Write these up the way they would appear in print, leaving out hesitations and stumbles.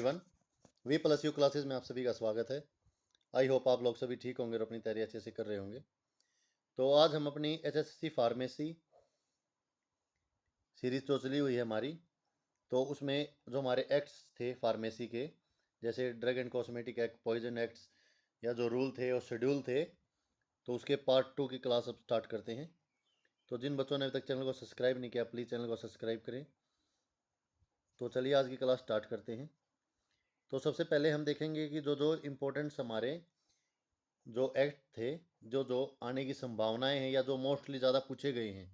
Everyone, we plus you classes में आप सभी का स्वागत है। आई होप आप लोग सभी ठीक होंगे और अपनी तैयारी अच्छे से कर रहे होंगे। तो आज हम अपनी एचएससी फार्मेसी सीरीज जो चली हुई है हमारी, तो उसमें जो हमारे एक्ट्स थे फार्मेसी के, जैसे drug and cosmetic act, poison acts, या जो रूल थे और शेड्यूल थे, तो उसके पार्ट 2 की क्लास अब स्टार्ट करते हैं। तो जिन बच्चों ने अभी तक चैनल को सब्सक्राइब नहीं किया, प्लीज़ चैनल को सब्सक्राइब करें। तो चलिए आज की क्लास स्टार्ट करते हैं। तो सबसे पहले हम देखेंगे कि जो जो इम्पोर्टेंट्स हमारे जो एक्ट थे, जो जो आने की संभावनाएं हैं या जो मोस्टली ज़्यादा पूछे गए हैं।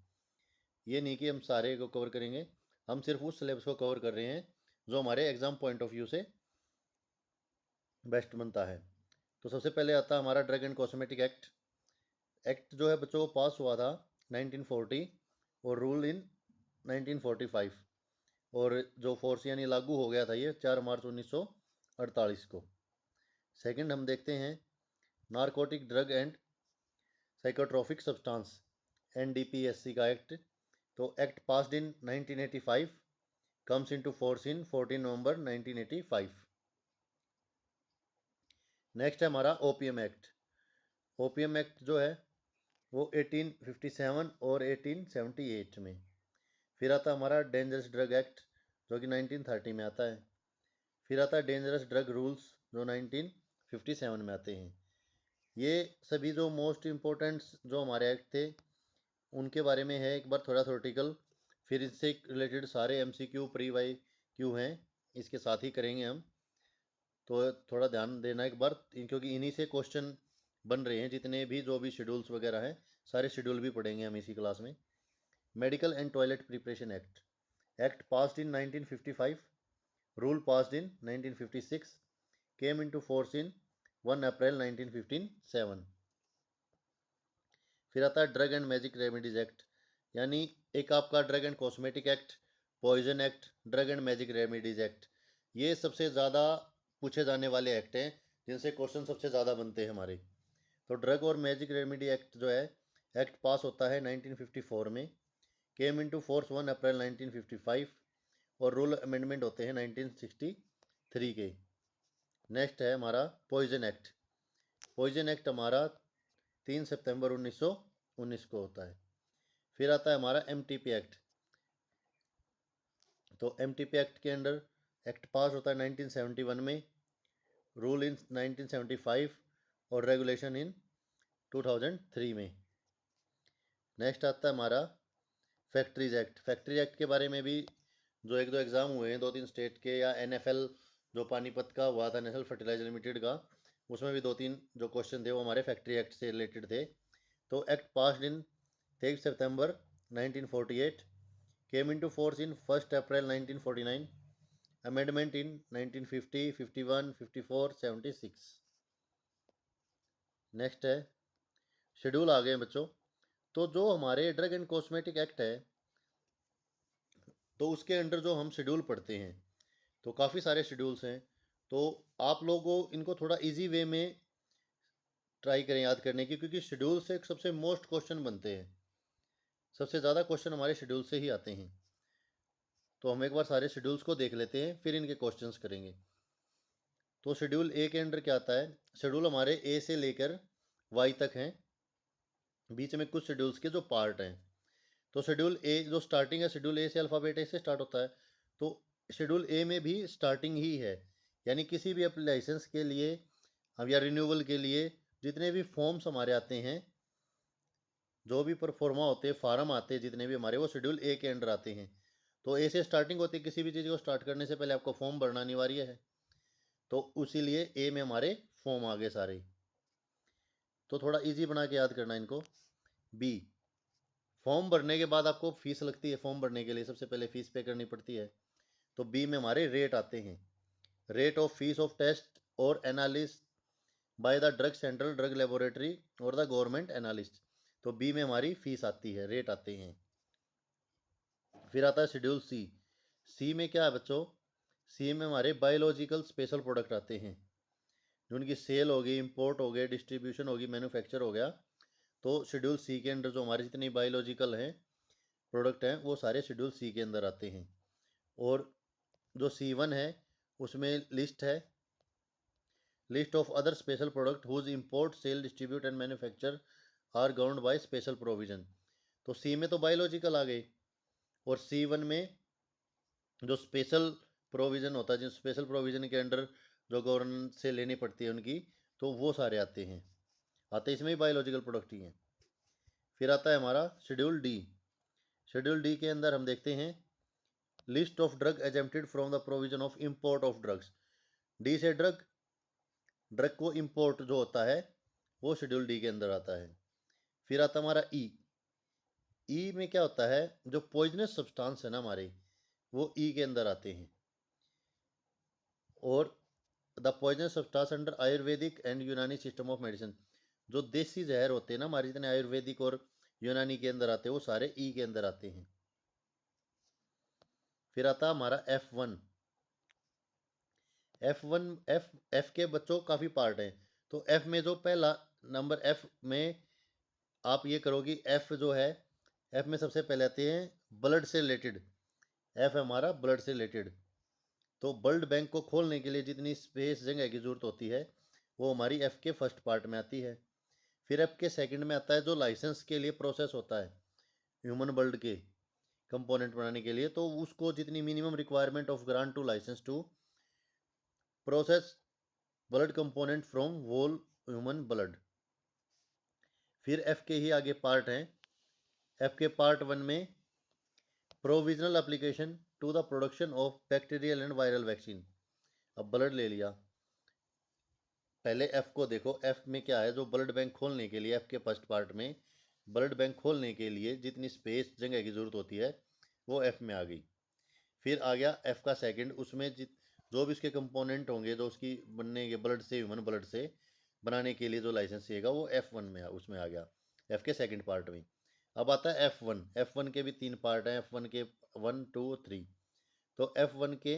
ये नहीं कि हम सारे को कवर करेंगे, हम सिर्फ उस सिलेबस को कवर कर रहे हैं जो हमारे एग्ज़ाम पॉइंट ऑफ व्यू से बेस्ट बनता है। तो सबसे पहले आता है हमारा drug and cosmetic act. Act जो है बच्चों को पास हुआ था 1940 और रूल इन 1945, और जो फोर्स यानी लागू हो गया था ये 4 मार्च 1948 को। सेकंड हम देखते हैं narcotic drug and psychotropic substance, NDPSC का एक्ट। तो act passed in 1985, comes into force in 14 November 1985। Next है हमारा ओपीएम एक्ट। ओपीएम एक्ट जो है वो 1857 और 1878 में। फिर आता है हमारा डेंजरस ड्रग एक्ट जो कि 1930 में आता है। फिर आता है डेंजरस ड्रग रूल्स जो 1957 में आते हैं। ये सभी जो मोस्ट इम्पोर्टेंट जो हमारे एक्ट थे उनके बारे में है। एक बार थोड़ा थ्योरेटिकल, फिर इससे रिलेटेड सारे एमसीक्यू प्री वाई क्यू हैं, इसके साथ ही करेंगे हम। तो थोड़ा ध्यान देना एक बार, क्योंकि इन्हीं से क्वेश्चन बन रहे हैं। जितने भी जो भी शेड्यूल्स वगैरह हैं, सारे शेड्यूल भी पढ़ेंगे हम इसी क्लास में। Medical and toilet preparation act. Act passed in 1955, rule passed in 1956, came into force in 1 April 1957। फिर आता है drug and magic remedies act, यानी एक आपका drug and cosmetic act, poison act, drug and magic remedies act. ये सबसे ज़्यादा पूछे जाने वाले एक्ट हैं, जिनसे क्वेश्चन सबसे ज़्यादा बनते हैं हमारे। तो ड्रग और मैजिक रेमेडी एक्ट जो है, एक्ट पास होता है 1954 में, केम इनटू फोर्स 1 अप्रैल 1955, और रूल अमेंडमेंट होते हैं 1963 के। नेक्स्ट है हमारा पॉइजन एक्ट। पॉइजन एक्ट हमारा 3 सितंबर 1919 को होता है। फिर आता है हमारा एमटीपी एक्ट। तो एमटीपी एक्ट के अंडर एक्ट पास होता है 1971 में, रूल इन 1975 और रेगुलेशन इन 2003 में। नेक्स्ट आता है हमारा फैक्ट्रीज एक्ट। फैक्ट्री एक्ट के बारे में भी जो एक दो एग्ज़ाम हुए हैं 2-3 स्टेट के, या एनएफएल जो पानीपत का हुआ था, नेशनल फर्टिलाइजर लिमिटेड का, उसमें भी 2-3 जो क्वेश्चन थे वो हमारे फैक्ट्री एक्ट से रिलेटेड थे। तो act passed in 23 September 1948, came into force in 1st April 1949, amendment in 1950, 51, 54, 76। Next है शेड्यूल आ गए बच्चों। तो जो हमारे ड्रग एंड कॉस्मेटिक एक्ट है, तो उसके अंडर जो हम शेड्यूल पढ़ते हैं, तो काफ़ी सारे शेड्यूल्स हैं। तो आप लोगों इनको थोड़ा इजी वे में ट्राई करें याद करने की, क्योंकि शेड्यूल से सबसे मोस्ट क्वेश्चन बनते हैं। सबसे ज़्यादा क्वेश्चन हमारे शेड्यूल से ही आते हैं। तो हम एक बार सारे शेड्यूल्स को देख लेते हैं, फिर इनके क्वेश्चंस करेंगे। तो शेड्यूल ए के अंडर क्या आता है? शेड्यूल हमारे ए से लेकर वाई तक हैं, बीच में कुछ शेड्यूल्स के जो पार्ट हैं। तो शेड्यूल ए जो स्टार्टिंग है, शेड्यूल ए से अल्फ़ाबेट ए से स्टार्ट होता है। तो शेड्यूल ए में भी स्टार्टिंग ही है, यानी किसी भी लाइसेंस के लिए हम या रिन्यूअल के लिए जितने भी फॉर्म्स हमारे आते हैं, जो भी परफॉर्मा होते हैं, फार्म आते हैं जितने भी हमारे, वो शेड्यूल ए के अंडर आते हैं। तो ए से स्टार्टिंग होती है, किसी भी चीज़ को स्टार्ट करने से पहले आपको फॉर्म भरना अनिवार्य है। तो उसीलिए ए में हमारे फॉर्म आ गए सारे। तो थोड़ा इजी बना के याद करना इनको। बी, फॉर्म भरने के बाद आपको फीस लगती है। फॉर्म भरने के लिए सबसे पहले फीस पे करनी पड़ती है। तो बी में हमारे रेट आते हैं, rate of fees of test और analyst by the drug central drug laboratory और द गवर्नमेंट एनालिस्ट। तो बी में हमारी फीस आती है, रेट आते हैं। फिर आता है शेड्यूल सी। सी में क्या है बच्चों? सी में हमारे बायोलॉजिकल स्पेशल प्रोडक्ट आते हैं, जो उनकी सेल होगी, इंपोर्ट हो गए, डिस्ट्रीब्यूशन होगी, मैन्युफैक्चर हो गया। तो शेड्यूल सी के अंडर जो हमारे जितनी बायोलॉजिकल हैं प्रोडक्ट हैं, वो सारे शेड्यूल सी के अंदर आते हैं। और जो C1 है उसमें लिस्ट है, list of other special product whose import sale distribute and manufacture are governed by special provision. तो सी में तो बायोलॉजिकल आ गए, और C1 में जो स्पेशल प्रोविज़न होता है, जिन स्पेशल प्रोविज़न के अंडर जो गवर्नमेंट से लेनी पड़ती है उनकी, तो वो सारे आते इसमें भी बायोलॉजिकल प्रोडक्ट ही हैं। फिर आता है हमारा शेड्यूल डी। शेड्यूल डी के अंदर हम देखते हैं list of drug exempted from the provision of import of drugs. D से ड्रग को इम्पोर्ट जो होता है वो शेड्यूल डी के अंदर आता है। फिर आता हमारा ई में क्या होता है, जो पॉइजनस सब्सटेंस है ना हमारे, वो ई के अंदर आते हैं। और the poisonous substance under Ayurvedic and यूनानी सिस्टम ऑफ मेडिसिन, जो देसी जहर होते हैं ना हमारे, जितने आयुर्वेदिक और यूनानी के अंदर आते हैं वो सारे ई के अंदर आते हैं। फिर आता हमारा F1। एफ के बच्चों काफ़ी पार्ट हैं। तो एफ में जो पहला नंबर, एफ में आप ये करोगी, एफ जो है, एफ में सबसे पहले आते हैं ब्लड से रिलेटेड। एफ है हमारा ब्लड से रिलेटेड। तो ब्लड बैंक को खोलने के लिए जितनी स्पेस जगह की जरूरत होती है वो हमारी एफ के फर्स्ट पार्ट में आती है। फिर एफ के सेकंड में आता है जो लाइसेंस के लिए प्रोसेस होता है ह्यूमन ब्लड के कंपोनेंट बनाने के लिए, तो उसको जितनी minimum requirement of grant to licence to process blood component from whole human blood. फिर एफ के ही आगे पार्ट हैं। एफ के पार्ट 1 में provisional application to the production of bacterial and viral vaccine. अब ब्लड ले लिया, पहले एफ को देखो, एफ में क्या है, जो ब्लड बैंक खोलने के लिए एफ के फर्स्ट पार्ट में ब्लड बैंक खोलने के लिए जितनी स्पेस जगह की जरूरत होती है वो एफ में आ गई। फिर आ गया एफ का सेकंड, उसमें जो भी उसके कंपोनेंट होंगे जो उसकी बनने के ब्लड से, ह्यूमन ब्लड से बनाने के लिए जो लाइसेंस चाहिएगा वो F1 में उसमें आ गया, एफ के सेकंड पार्ट में। अब आता है F1। F1 के भी 3 पार्ट हैं, F1 के 1 2 3। तो F1 के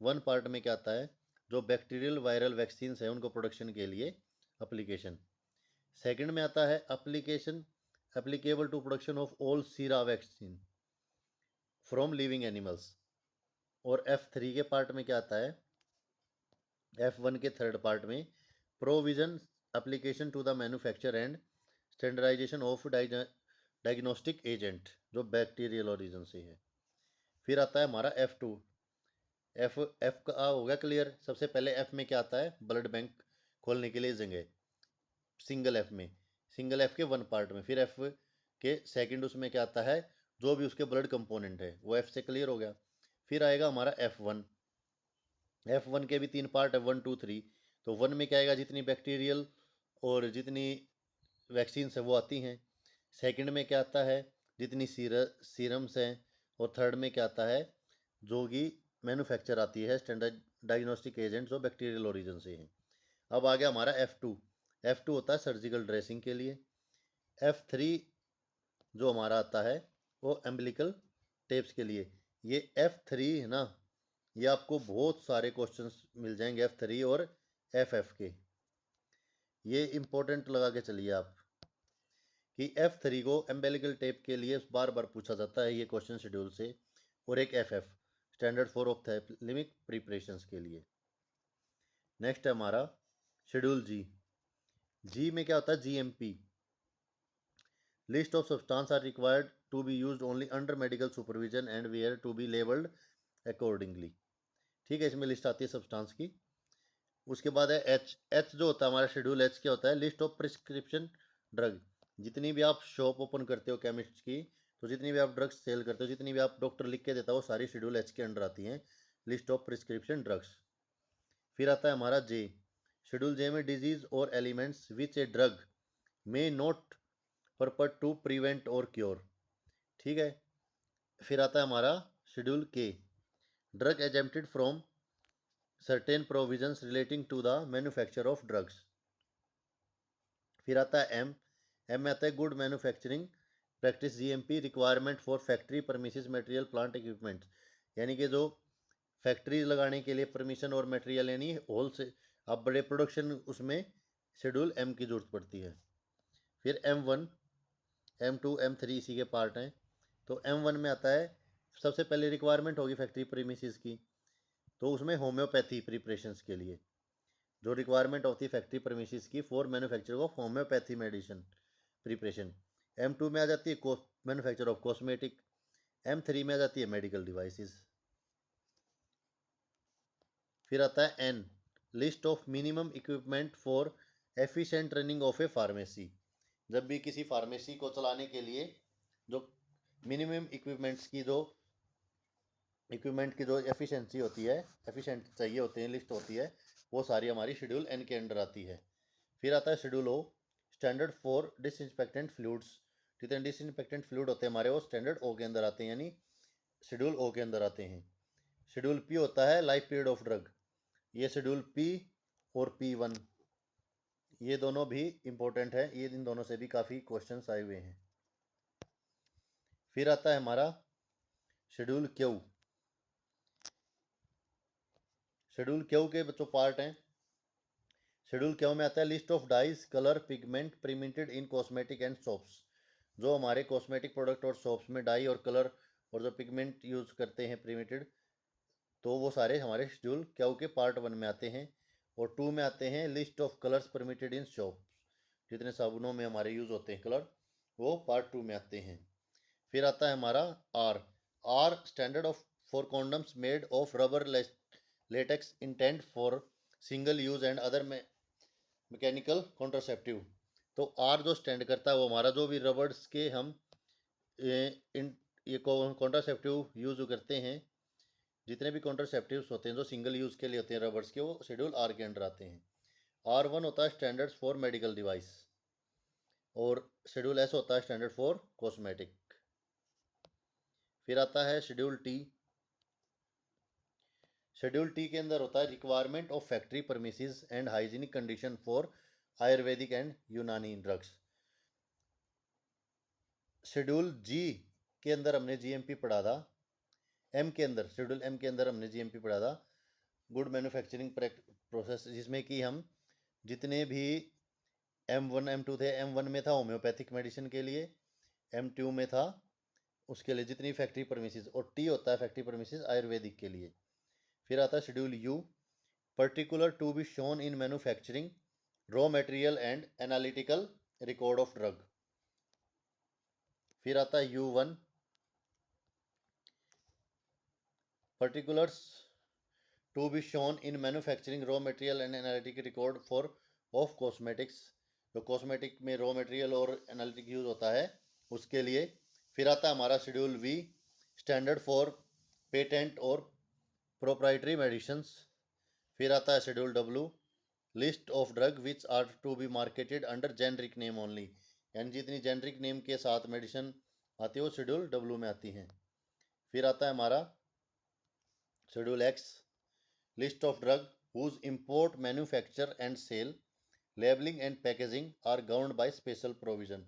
1 पार्ट में क्या आता है, जो बैक्टीरियल वायरल वैक्सीन है उनको प्रोडक्शन के लिए एप्लीकेशन। सेकंड में आता है application applicable to production of all sera vaccine from living animals. और F3 के पार्ट में क्या आता है, F1 के थर्ड पार्ट में provision application to the manufacture and standardisation of diagnostic agent जो बैक्टीरियल ओरिजिन से है। फिर आता है हमारा F2। एफ का हो गया क्लियर। सबसे पहले एफ में क्या आता है, ब्लड बैंक खोलने के लिए जगह, सिंगल एफ में, सिंगल एफ के 1 पार्ट में। फिर एफ के सेकंड उसमें क्या आता है, जो भी उसके ब्लड कंपोनेंट है वो एफ से क्लियर हो गया। फिर आएगा हमारा F1। F1 के भी 3 पार्ट है, 1 2 3। तो 1 में क्या आएगा, जितनी बैक्टीरियल और जितनी वैक्सीन्स है वो आती हैं। सेकंड में क्या आता है, जितनी सीरम्स हैं। और थर्ड में क्या आता है, जो कि मैन्युफैक्चर आती है स्टैंडर्ड डायग्नोस्टिक एजेंट जो बैक्टीरियल ओरिजिन से हैं। अब आ गया हमारा F2। F2 होता है सर्जिकल ड्रेसिंग के लिए। F3 जो हमारा आता है वो एम्बिलिकल टेप्स के लिए। ये F3 है ना, ये आपको बहुत सारे क्वेश्चंस मिल जाएंगे F3 और FF के। ये इंपॉर्टेंट लगा के चलिए आप कि F3 को एम्बिलिकल टेप के लिए बार बार पूछा जाता है ये क्वेश्चन शेड्यूल से। और एक FF standard for ophthalmic preparations के लिए। नेक्स्ट है हमारा शेड्यूल जी। जी में क्या होता है, GMP। List of substance are required to be used only under medical supervision and were to be labelled accordingly. ठीक है, इसमें लिस्ट आती है सब्सटेंस की। उसके बाद है एच जो होता है हमारा शेड्यूल एच क्या होता है, लिस्ट ऑफ प्रिस्क्रिप्शन ड्रग। जितनी भी आप शॉप ओपन करते हो केमिस्ट की, तो जितनी भी आप ड्रग्स सेल करते हो, जितनी भी आप डॉक्टर लिख के देता हो, सारी शेड्यूल एच के अंडर आती हैं, लिस्ट ऑफ प्रिस्क्रिप्शन ड्रग्स। फिर आता है हमारा जे। शेड्यूल जे में डिजीज और elements which a drug may not purport to prevent और क्योर। ठीक है। फिर आता है हमारा schedule K, drug exempted from certain provisions relating to the manufacture of drugs. फिर आता है एम। एम में आता है good manufacturing practice, GMP requirement for factory premises material plant equipment. यानी कि जो फैक्ट्रीज लगाने के लिए परमिशन और मटेरियल, यानी होल से आप बड़े प्रोडक्शन, उसमें शेड्यूल एम की जरूरत पड़ती है। फिर M1 M2 M3 इसी के पार्ट हैं। तो M1 में आता है, सबसे पहले रिक्वायरमेंट होगी फैक्ट्री प्रीमिसेस की। तो उसमें होम्योपैथी प्रिपरेशंस के लिए जो requirement of the factory premises की for manufacture of homeopathy medicine preparation. M2 में आ जाती है मैन्युफैक्चर ऑफ कॉस्मेटिक। M3 में आ जाती है मेडिकल डिवाइसेस। फिर आता है N, list of minimum equipment for efficient running of a pharmacy. जब भी किसी फार्मेसी को चलाने के लिए जो मिनिमम इक्विपमेंट की जो एफिशिएंसी होती है, एफिशिएंट चाहिए होते हैं, लिस्ट होती है, वो सारी हमारी शेड्यूल N के अंडर आती है। फिर आता है schedule O, standard for disinfectant fluids. जितने डिसइंफेक्टेंट फ्लूइड होते हैं हमारे, वो स्टैंडर्ड O के अंदर आते हैं, यानी शेड्यूल O के अंदर आते हैं। शेड्यूल P होता है लाइफ पीरियड ऑफ ड्रग। ये शेड्यूल P और P1 ये दोनों भी इम्पोर्टेंट है, ये इन दोनों से भी काफ़ी क्वेश्चंस आए हुए हैं। फिर आता है हमारा शेड्यूल Q। शेड्यूल Q के बच्चों पार्ट हैं। शेड्यूल Q में आता है list of dyes, colour, pigment permitted in cosmetic and soaps. जो हमारे कॉस्मेटिक प्रोडक्ट और सोप्स में डाई और कलर और जो पिगमेंट यूज़ करते हैं प्रिमिटेड, तो वो सारे हमारे शेड्यूल Q के पार्ट 1 में आते हैं। और 2 में आते हैं list of colours permitted in shop. जितने साबुनों में हमारे यूज़ होते हैं कलर, वो पार्ट 2 में आते हैं। फिर आता है हमारा R standard of for condoms made of rubber latex intent for single use and other mechanical contraceptive. तो R जो स्टैंड करता है वो हमारा जो भी रबर्स के हम ये कॉन्ट्रासेप्टिव यूज करते हैं, जितने भी कॉन्ट्रासेप्टिव्स होते हैं जो सिंगल यूज़ के लिए होते हैं रबर्स के, वो शेड्यूल R के अंडर आते हैं। R1 होता है स्टैंडर्ड्स फॉर मेडिकल डिवाइस और शेड्यूल S होता है स्टैंडर्ड फॉर कॉस्मेटिक। फिर आता है शेड्यूल T। शेड्यूल T के अंदर होता है requirement of factory premises and hygienic condition for Ayurvedic and यूनानी ड्रग्स। शेड्यूल G के अंदर हमने GMP पढ़ा था। शेड्यूल M के अंदर हमने GMP पढ़ा था, गुड मैन्युफैक्चरिंग प्रोसेस, जिसमें कि हम जितने भी M1 M2 थे, M1 में था होम्योपैथिक मेडिसिन के लिए, M2 में था उसके लिए जितनी फैक्ट्री परमिसेस, और T होता है फैक्ट्री परमिसेस आयुर्वेदिक के लिए। फिर आता है schedule U, particular to be shown in manufacturing raw material and analytical record of drug. फिर आता है U1, particulars to be shown in manufacturing raw material and analytical record for of cosmetics. जो cosmetic में raw material और analytic use होता है उसके लिए। फिर आता है हमारा schedule V, standard for patent और प्रोप्राइटरी मेडिसिन्स। फिर आता है schedule W, list of drug which are to be marketed under generic name only. यानी जितनी जेनरिक नेम के साथ मेडिसिन आती है वो शेड्यूल W में आती हैं। फिर आता है हमारा schedule X, list of drug whose import, manufacture and sale, labelling and packaging are governed by special provision.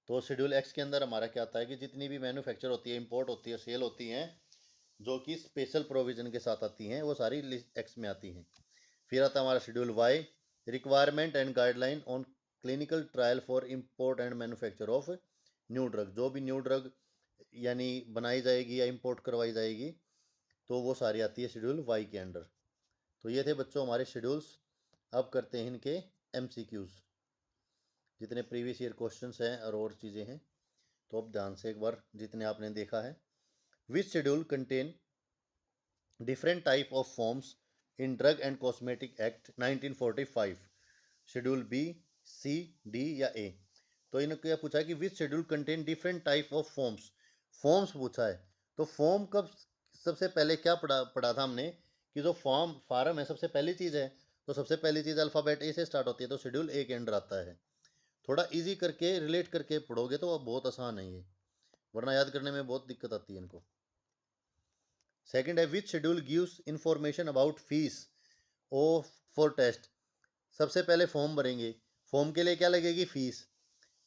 तो शेड्यूल X के अंदर हमारा क्या आता है कि जितनी भी मैन्युफैक्चर होती है, इंपोर्ट होती है, सेल होती हैं, जो कि स्पेशल प्रोविजन के साथ आती हैं, वो सारी लिस्ट X में आती हैं। फिर आता है हमारा schedule Y, requirement and guideline on clinical trial for import and manufacture of new drug. जो भी न्यू ड्रग यानी बनाई जाएगी या इम्पोर्ट करवाई जाएगी, तो वो सारी आती है शेड्यूल Y के अंडर। तो ये थे बच्चों हमारे शेड्यूल्स। अब करते हैं इनके MCQs, जितने प्रीवियस ईयर क्वेश्चंस हैं और चीज़ें हैं। तो अब ध्यान से एक बार जितने आपने देखा है। Which schedule contain different type of forms in drug and cosmetic act 1945? Schedule B, C, D या A? तो इन्होंने क्या पूछा है कि which schedule contain different type of forms पूछा है। तो फॉर्म कब सबसे पहले क्या पढ़ा था हमने कि जो फार्म है सबसे पहली चीज़ है, तो सबसे पहली चीज़ अल्फ़ाबेट A से स्टार्ट होती है, तो शेड्यूल A के अंडर आता है। थोड़ा इजी करके रिलेट करके पढ़ोगे तो बहुत आसान है ये, वरना याद करने में बहुत दिक्कत आती है इनको। सेकंड है which schedule gives information about fees of for test. सबसे पहले फॉर्म भरेंगे, फॉर्म के लिए क्या लगेगी, फीस।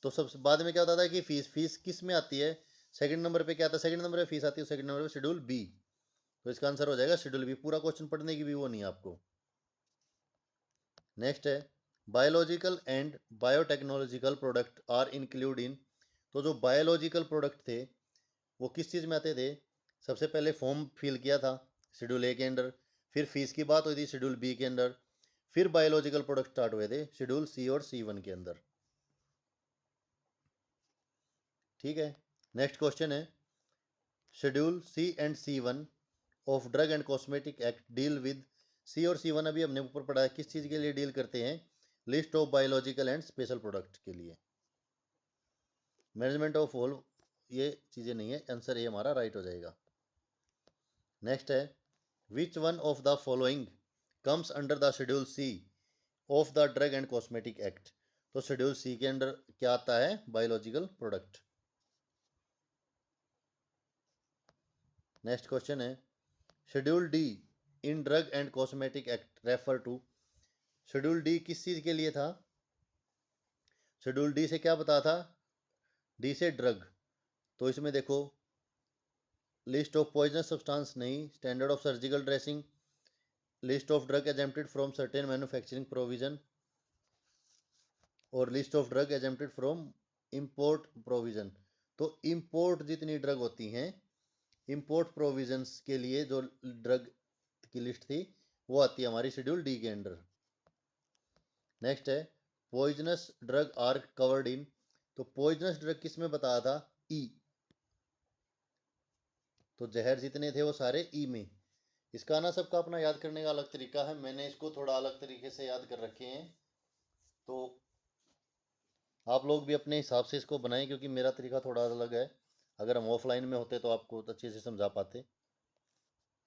तो सबसे बाद में क्या होता था कि फीस किस में आती है, सेकंड नंबर पे क्या आता है, सेकंड नंबर पे फीस आती है, सेकंड नंबर पे शेड्यूल B। तो इसका आंसर हो जाएगा शेड्यूल B। पूरा क्वेश्चन पढ़ने की भी वो नहीं है आपको। नेक्स्ट है biological and biotechnological product are include in. तो जो बायोलॉजिकल प्रोडक्ट थे वो किस चीज़ में आते थे, सबसे पहले फॉर्म फिल किया था शेड्यूल ए के अंडर, फिर फीस की बात हुई थी शेड्यूल बी के अंदर, फिर बायोलॉजिकल प्रोडक्ट स्टार्ट हुए थे शेड्यूल सी और C1 के अंदर। ठीक है, नेक्स्ट क्वेश्चन है schedule C and C1 of drug and cosmetic act deal with. C और C1 अभी हमने ऊपर पढ़ा है, किस चीज़ के लिए डील करते हैं? List of biological and special product के लिए। मैनेजमेंट ऑफ होल ये चीज़ें नहीं है, आंसर ये हमारा राइट हो जाएगा। नेक्स्ट है which one of the following comes under the schedule C of the drug and cosmetic act. तो शेड्यूल सी के अंडर क्या आता है? Biological product. नेक्स्ट क्वेश्चन है schedule D in drug and cosmetic act refer to. Schedule D किस चीज़ के लिए था? शेड्यूल डी से क्या बता था? डी से ड्रग। तो इसमें देखो लिस्ट ऑफ पॉइजनस सब्सटेंस नहीं, standard of surgical dressing, list of drug exempted from certain manufacturing provision और list of drug exempted from import provision. तो इंपोर्ट जितनी ड्रग होती हैं, इंपोर्ट प्रोविजंस के लिए जो ड्रग की लिस्ट थी वो आती है हमारी शेड्यूल डी के अंडर। नेक्स्ट है poisonous drug are covered in. तो पॉइजनस ड्रग किस में बताया था? ई। तो जहर जितने थे वो सारे ई में। इसका ना सबका अपना याद करने का अलग तरीका है, मैंने इसको थोड़ा अलग तरीके से याद कर रखे हैं, तो आप लोग भी अपने हिसाब से इसको बनाएं, क्योंकि मेरा तरीका थोड़ा अलग है। अगर हम ऑफलाइन में होते तो आपको अच्छे से समझा पाते।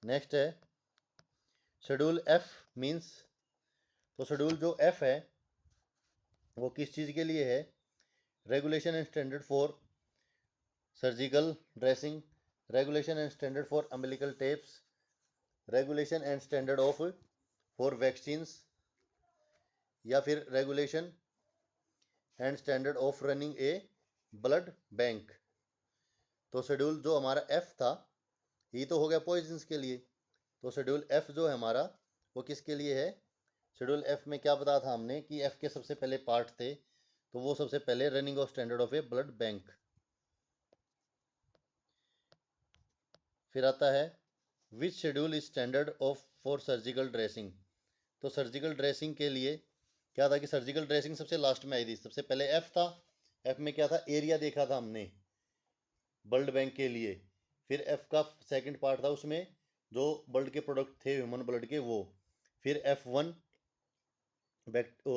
नेक्स्ट है शेड्यूल एफ मीन्स। तो शेड्यूल जो एफ है वो किस चीज़ के लिए है? Regulation and standard for surgical dressing, regulation and standard for umbilical tapes, regulation and standard of for vaccines, या फिर regulation and standard of running A blood bank. तो शेड्यूल जो हमारा एफ था ये तो हो गया पॉइजन्स के लिए, तो शेड्यूल एफ जो है हमारा वो किसके लिए है? शेड्यूल एफ में क्या बताया था हमने कि एफ के सबसे पहले पार्ट थे, तो वो सबसे पहले running of standard of a blood bank. फिर आता है which schedule is standard of for surgical dressing. तो सर्जिकल ड्रेसिंग के लिए क्या था कि सर्जिकल ड्रेसिंग सबसे लास्ट में आई थी, सबसे पहले एफ था। एफ में क्या था? एरिया देखा था हमने ब्लड बैंक के लिए। फिर एफ का सेकंड पार्ट था, उसमें जो ब्लड के प्रोडक्ट थे ह्यूमन ब्लड के वो। फिर F1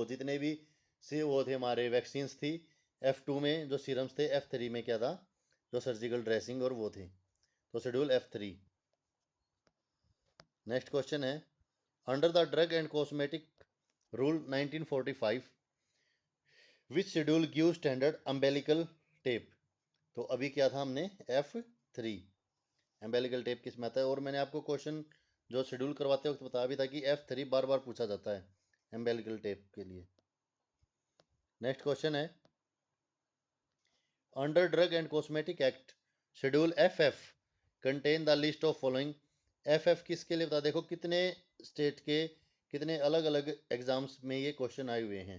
जितने भी से वो थे हमारे वैक्सीन्स थी। F2 में जो सीरम्स थे, F3 में क्या था? जो सर्जिकल ड्रेसिंग और वो थे। तो शेड्यूल F3। नेक्स्ट क्वेश्चन है under the drug and cosmetic rule 1945 which schedule give standard umbilical tape. तो अभी क्या था हमने? F3 एम्बेलिकल टेप किस में आता है? और मैंने आपको क्वेश्चन जो शेड्यूल करवाते वक्त बताया भी था कि F3 बार बार पूछा जाता है एम्बेलिकल टेप के लिए। नेक्स्ट क्वेश्चन है under drug and cosmetic act schedule FF contain the list of following. FF किसके लिए बता? देखो कितने स्टेट के कितने अलग अलग एग्जाम्स में ये क्वेश्चन आए हुए हैं,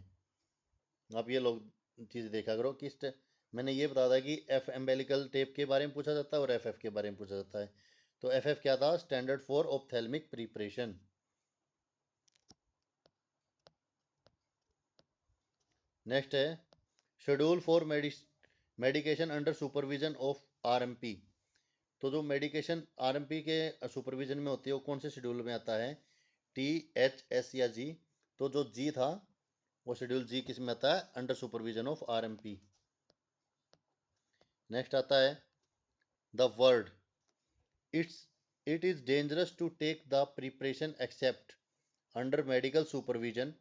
आप ये लोग चीज़ देखा करो। मैंने ये बताया था कि एफ एम्बेलिकल टेप के बारे में पूछा जाता है और FF के बारे में पूछा जाता है। तो FF क्या था? Standard for ophthalmic preparation. Next है schedule for medication under supervision of RMP। तो जो मेडिकेशन RMP के सुपरविजन में होती है वो कौन से शेड्यूल में आता है? T, H, S या G। तो जो G था वो शेड्यूल G किस में आता है? Under supervision of RMP। Next आता है the word it is dangerous to take the preparation except under medical supervision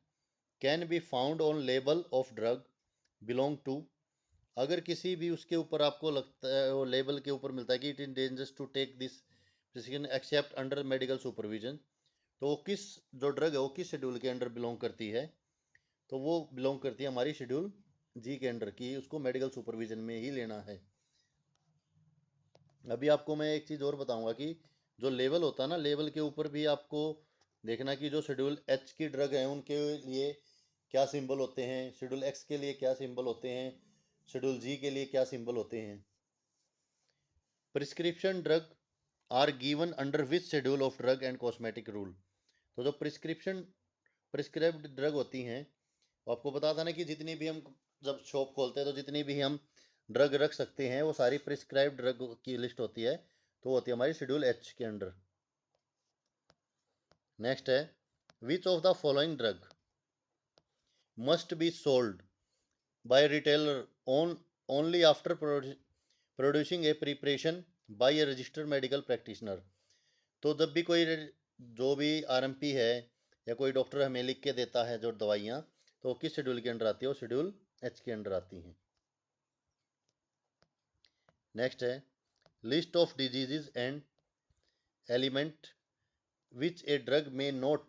can be found on label of drug belong to. अगर किसी भी उसके ऊपर आपको लगता है वो लेबल के ऊपर मिलता है कि it is dangerous to take this prescription except under medical supervision, तो वो किस जो ड्रग है वो किस शेड्यूल के अंडर बिलोंग करती है? तो वो बिलोंग करती है हमारी शेड्यूल G के अंडर की, उसको मेडिकल सुपरविजन में ही लेना है। अभी आपको मैं एक चीज़ और बताऊंगा कि जो लेवल होता है ना, लेवल के ऊपर भी आपको देखना कि जो शेड्यूल H की ड्रग है उनके लिए क्या सिंबल होते हैं, शेड्यूल X के लिए क्या सिंबल होते हैं, शेड्यूल G के लिए क्या सिंबल होते हैं। Prescription drug are given under which schedule of drug and cosmetic rule. तो जो प्रिस्क्राइब्ड ड्रग होती हैं, आपको पता था ना कि जितनी भी हम जब शॉप खोलते हैं तो जितनी भी हम ड्रग रख सकते हैं वो सारी प्रिस्क्राइब्ड ड्रग की लिस्ट होती है, तो होती है हमारी शेड्यूल एच के अंडर। नेक्स्ट है which of the following drug must be sold by retailer only after producing a preparation bye A registered medical practitioner. तो जब भी कोई जो भी आरएमपी है या कोई डॉक्टर हमें लिख के देता है जो दवाइयाँ, तो किस शेड्यूल के अंडर आती है, वो शेड्यूल एच के अंडर आती हैं। नेक्स्ट है list of diseases and element which a drug may not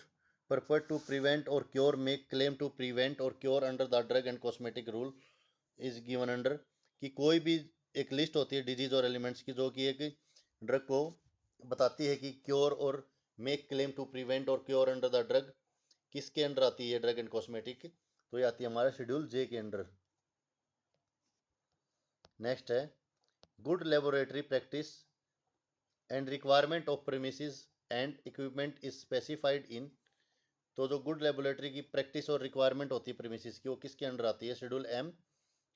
purport to prevent or cure may claim to prevent or cure under the drug and cosmetic rule is given under। कि कोई भी एक list होती है disease और elements की जो कि एक ड्रग को बताती है कि क्योर और मेक क्लेम टू प्रिवेंट और क्योर अंडर द ड्रग किसके अंडर आती है, ड्रग एंड कॉस्मेटिक, तो ये आती है हमारा शेड्यूल जे के अंडर। नेक्स्ट है good laboratory practice and requirement of premises and equipment is specified in. तो जो गुड लेबोरेटरी की प्रैक्टिस और रिक्वायरमेंट होती है प्रीमिसेस की, वो किसके अंडर आती है, शेड्यूल एम,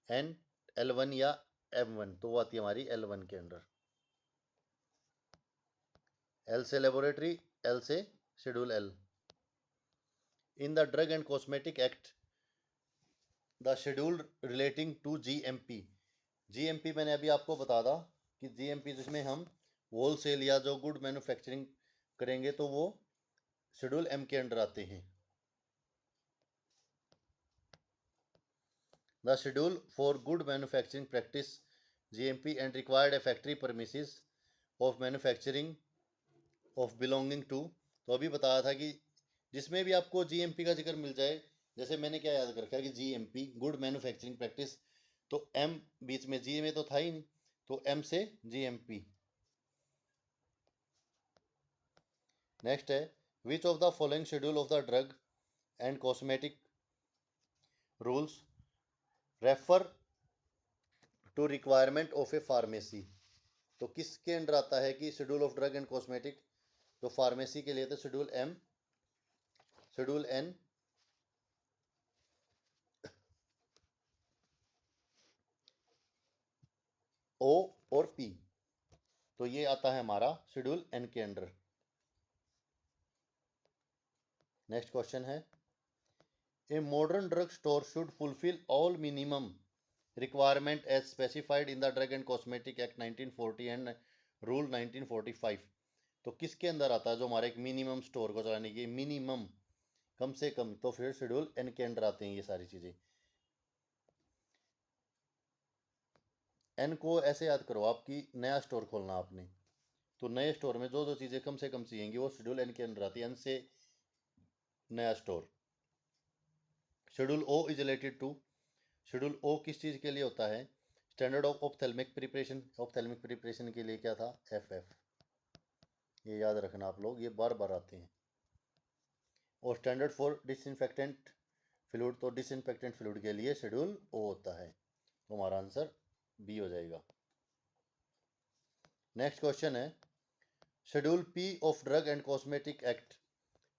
एन, L1 या M1, तो वो आती है हमारी L1 के अंडर। L से लेबोरेटरी, L से schedule L। In the drug and cosmetic act the schedule relating to GMP। GMP मैंने अभी आपको बता था कि GMP जिसमें हम होलसेल या जो गुड मैन्युफैक्चरिंग करेंगे तो वो शेड्यूल M के अंडर आते हैं। The schedule for good manufacturing practice GMP and required a factory premises of manufacturing of belonging to। तो अभी बताया था कि जिसमें भी आपको GMP का जिक्र मिल जाए, जैसे मैंने क्या याद कर रखा है कि GMP गुड मैन्युफैक्चरिंग प्रैक्टिस, तो M बीच में, G में तो था ही नहीं, तो M से GMP। नेक्स्ट है which of the following schedule of the drug and cosmetic rules refer to requirement of a pharmacy. तो किसके अंडर आता है कि schedule of drug and cosmetic जो फार्मेसी के लिए, तो schedule M, schedule N, O और पी, तो ये आता है हमारा शेड्यूल एन के अंडर। नेक्स्ट क्वेश्चन है a modern drug store should fulfil all minimum requirement as specified in the drug and cosmetic act 1940 and rule 1945। तो किसके अंदर आता है जो हमारे एक मिनिमम स्टोर को चलाने की, मिनिमम कम से कम, तो फिर शेड्यूल एन के अंडर आते हैं ये सारी चीज़ें। एन को ऐसे याद करो आपकी नया स्टोर खोलना आपने, तो नए स्टोर में जो जो चीज़ें कम से कम चाहिएंगी वो शेड्यूल एन के अंडर आती है, एन से नया store. Schedule O is related to, schedule O किस चीज़ के लिए होता है, standard of ophthalmic preparation, ophthalmic preparation के लिए क्या था, FF। ये याद रखना आप लोग, ये बार बार आते हैं। और स्टैंडर्ड फॉर डिसइंफेक्टेंट फ्लूइड, तो डिसइंफेक्टेंट फ्लूइड के लिए शेड्यूल ओ होता है, तो हमारा आंसर बी हो जाएगा। नेक्स्ट क्वेश्चन है schedule P of drug and cosmetic act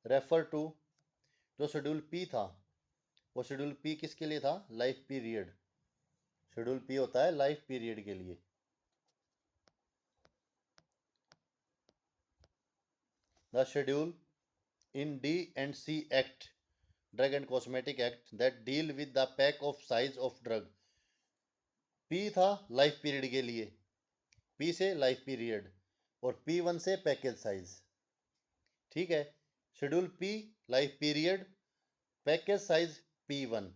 refer to. जो शेड्यूल पी था, वो शेड्यूल पी किसके लिए था, लाइफ पीरियड। शेड्यूल पी होता है लाइफ पीरियड के लिए। The schedule in D and C act, drug and cosmetic act that deal with the pack of size of drug. P था लाइफ पीरियड के लिए, पी से लाइफ पीरियड, और P1 से पैकेज साइज। ठीक है, schedule P life period, package size P1।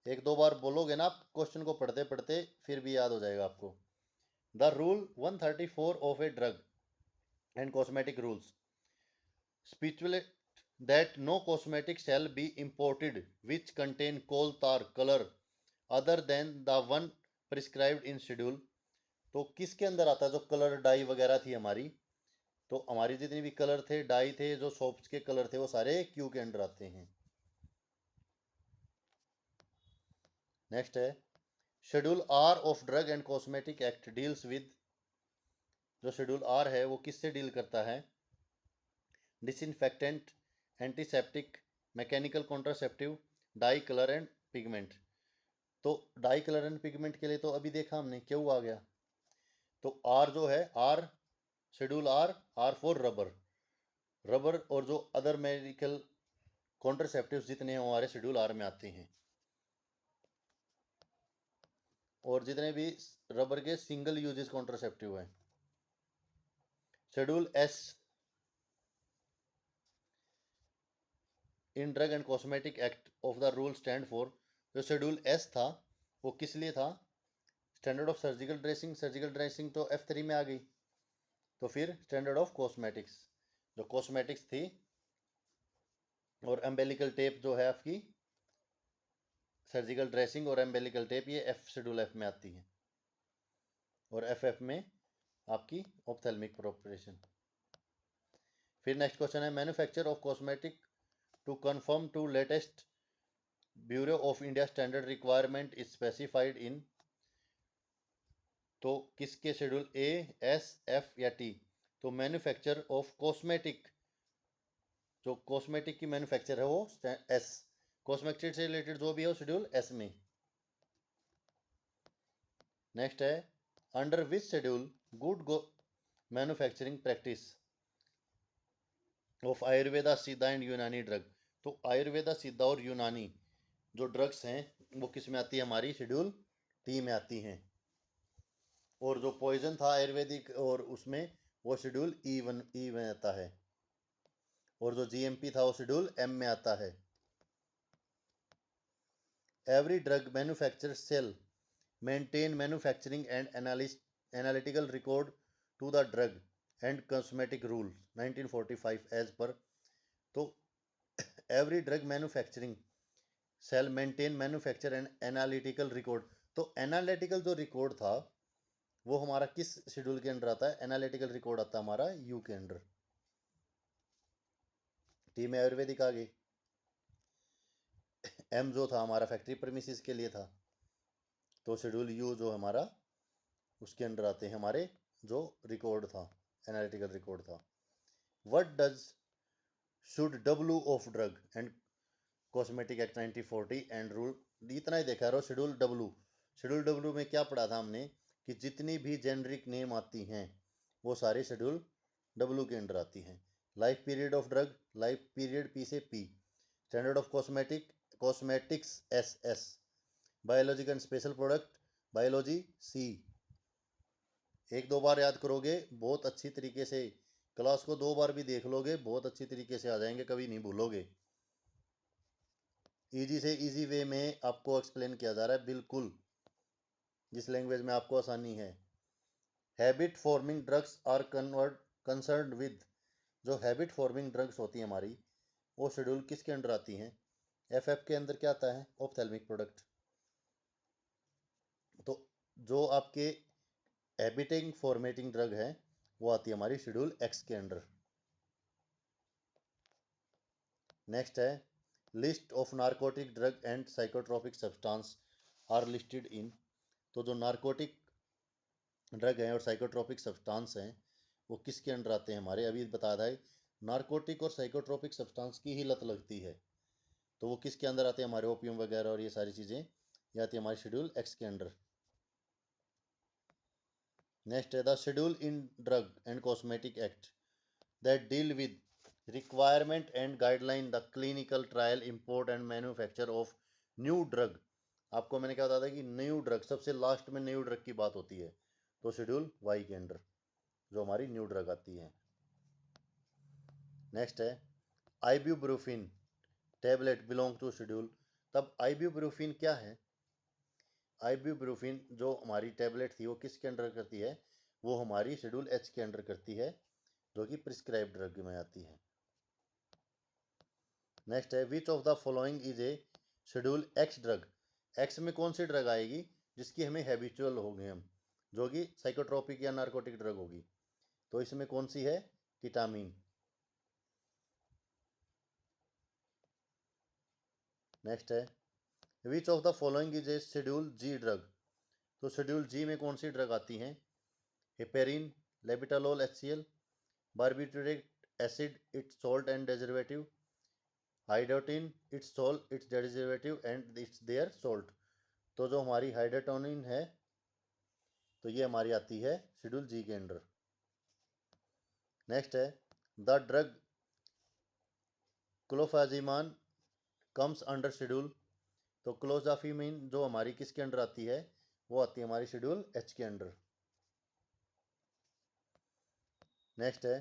एक दो बार बोलोगे ना आप क्वेश्चन को पढ़ते पढ़ते, फिर भी याद हो जाएगा आपको। The rule 134 of a drug and cosmetic rules stipulate that no cosmetic shall be imported which contain coal tar color other than the one prescribed in schedule। तो किसके अंदर आता है, जो कलर डाई वगैरह थी हमारी, तो हमारी जितनी भी कलर थे, डाई थे, जो सोप्स के कलर थे, वो सारे क्यू के अंडर आते हैं। नेक्स्ट है schedule R of drug and cosmetic act deals with, जो शेड्यूल आर है वो किससे डील करता है? Disinfectant, antiseptic, mechanical contraceptive, dye colour and pigment. तो डाई कलर एंड पिगमेंट के लिए तो अभी देखा हमने क्यों आ गया। तो आर जो है, R schedule R, R for rubber, rubber और जो अदर मेडिकल कॉन्ट्रासेप्टिव्स जितने हैं हमारे शेड्यूल आर में आते हैं, और जितने भी रबर के सिंगल यूजेस कॉन्ट्रासेप्टिव हैं। Schedule S in drug and cosmetic act of the rule stand for, जो शेड्यूल एस था वो किस लिए था? Standard of surgical dressing, surgical dressing तो F3 में आ गई, तो फिर स्टैंडर्ड ऑफ कॉस्मेटिक्स, जो कॉस्मेटिक्स थी, और एम्बेलिकल टेप जो है आपकी सर्जिकल ड्रेसिंग और एम्बेलिकल टेप, ये एफ शेड्यूल एफ में आती है, और एफ में आपकी ऑप्थेल्मिक प्रिपरेशन। फिर नेक्स्ट क्वेश्चन है, manufacture of cosmetic to confirm to latest bureau of India standard requirement is specified in, तो किसके शेड्यूल ए, एस, एफ या टी? तो मैन्युफैक्चर ऑफ कॉस्मेटिक, जो कॉस्मेटिक की मैन्युफैक्चर है वो एस, कॉस्मेटिक से रिलेटेड जो भी है वो शेड्यूल एस में। नेक्स्ट है, under which schedule good manufacturing practice of Ayurveda, सिद्धा एंड यूनानी ड्रग, तो आयुर्वेदा, सिद्धा और यूनानी जो ड्रग्स हैं वो किस में आती है? हमारी शेड्यूल टी में आती हैं। और जो पॉइजन था आयुर्वेदिक और उसमें, वो शेड्यूल ई में आता है, और जो जीएमपी था वो शेड्यूल एम में आता है। Every drug manufacture shall maintain manufacturing and analytical record to the drug and cosmetic rule 1945 as per, तो every drug manufacturing shall maintain manufacture and analytical record, तो एनालिटिकल जो रिकॉर्ड था वो हमारा किस शेड्यूल के अंडर आता है? एनालिटिकल रिकॉर्ड आता है हमारा यू के अंडर। टी में आयुर्वेदिक आ गई, एम जो था हमारा फैक्ट्री प्रेमिसेस के लिए था, तो शेड्यूल यू जो हमारा उसके अंडर आते हैं हमारे जो रिकॉर्ड था, एनालिटिकल रिकॉर्ड था। What does should W of drug and cosmetic act 1940 and rule, इतना ही देखा है। शेड्यूल डब्ल्यू, शेड्यूल डब्ल्यू में क्या पढ़ा था हमने कि जितनी भी जेनरिक नेम आती हैं वो सारी शेड्यूल डब्ल्यू के अंडर आती हैं। Life period of drug, life period P से P, standard of cosmetics S S, biological and special product biology C. एक दो बार याद करोगे बहुत अच्छी तरीके से, क्लास को दो बार भी देख लोगे बहुत अच्छी तरीके से आ जाएंगे, कभी नहीं भूलोगे। इजी से इजी वे में आपको एक्सप्लेन किया जा रहा है, बिल्कुल जिस लैंग्वेज में आपको आसानी है। Habit forming drugs are concern with, जो हैबिट फॉर्मिंग ड्रग्स होती हैं हमारी वो शेड्यूल किसके अंडर आती हैं? एफ के अंदर क्या आता है? Ophthalmic product. तो जो आपके हैबिटिंग फॉर्मेटिंग ड्रग है वो आती है हमारी शेड्यूल एक्स के अंडर। नेक्स्ट है, list of narcotic drug and psychotropic substance are listed in, तो जो नारकोटिक ड्रग हैं और साइकोट्रोपिक सब्सटेंस हैं वो किसके अंडर आते हैं हमारे? अभी बताया था, नारकोटिक और साइकोट्रोपिक सब्सटेंस की ही लत लगती है, तो वो किसके अंदर आते हैं हमारे? ओपियम वगैरह और ये सारी चीज़ें ये आती है हमारे शेड्यूल एक्स के अंडर। नेक्स्ट है, the schedule in drug and cosmetic act that deal with requirement and guideline the clinical trial import and manufacture of new drug. आपको मैंने क्या बताया था कि न्यू ड्रग, सबसे लास्ट में न्यू ड्रग की बात होती है, तो शेड्यूल वाई के अंडर जो हमारी न्यू ड्रग आती है। नेक्स्ट है, आइब्यूब्रूफिन टैबलेट बिलोंग टू शेड्यूल, तब आइब्यूब्रूफिन क्या है? आइब्यूब्रूफिन जो हमारी टैबलेट थी वो किसके अंडर करती है? वो हमारी शेड्यूल एच के अंडर करती है, जो कि प्रिस्क्राइब ड्रग में आती है। नेक्स्ट है, which of the following is a schedule x drug, x में कौन सी ड्रग आएगी जिसकी हमें हैबिचुअल हो गए हम, जो कि साइकोट्रोपिक या नार्कोटिक ड्रग होगी, तो इसमें कौन सी है? कीटामीन। नेक्स्ट है, which of the following is a schedule G drug, तो शेड्यूल जी में कौन सी ड्रग आती हैं? Heparin, labetalol HCl, barbiturate acid its salt and derivative, hydantoin its salt its derivative and its their salt. तो जो हमारी हाइड्रोटोनिन है तो ये हमारी आती है शेड्यूल जी के अंडर। नेक्स्ट है the drug clofazimine comes under schedule. तो क्लोजाफिमिन जो हमारी किसके अंडर आती है? वो आती है हमारी शेड्यूल एच के अंडर। नेक्स्ट है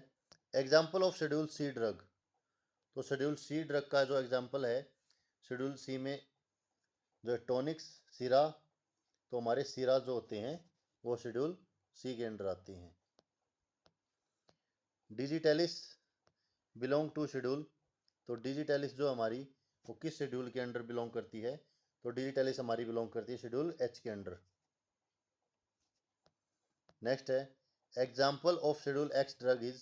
example of schedule C drug. तो शेड्यूल सी ड्रग का जो एग्जाम्पल है, शेड्यूल सी में जो टॉनिक्स, सिरा, तो हमारे सिरा जो होते हैं वो शेड्यूल सी के अंडर आती हैं। Digitalis belong to schedule. तो डिजिटैलिस जो हमारी वो किस शेड्यूल के अंडर बिलोंग करती है? तो डिजिटैलिस हमारी बिलोंग करती है शेड्यूल एच के अंडर। नेक्स्ट है example of schedule x drug is.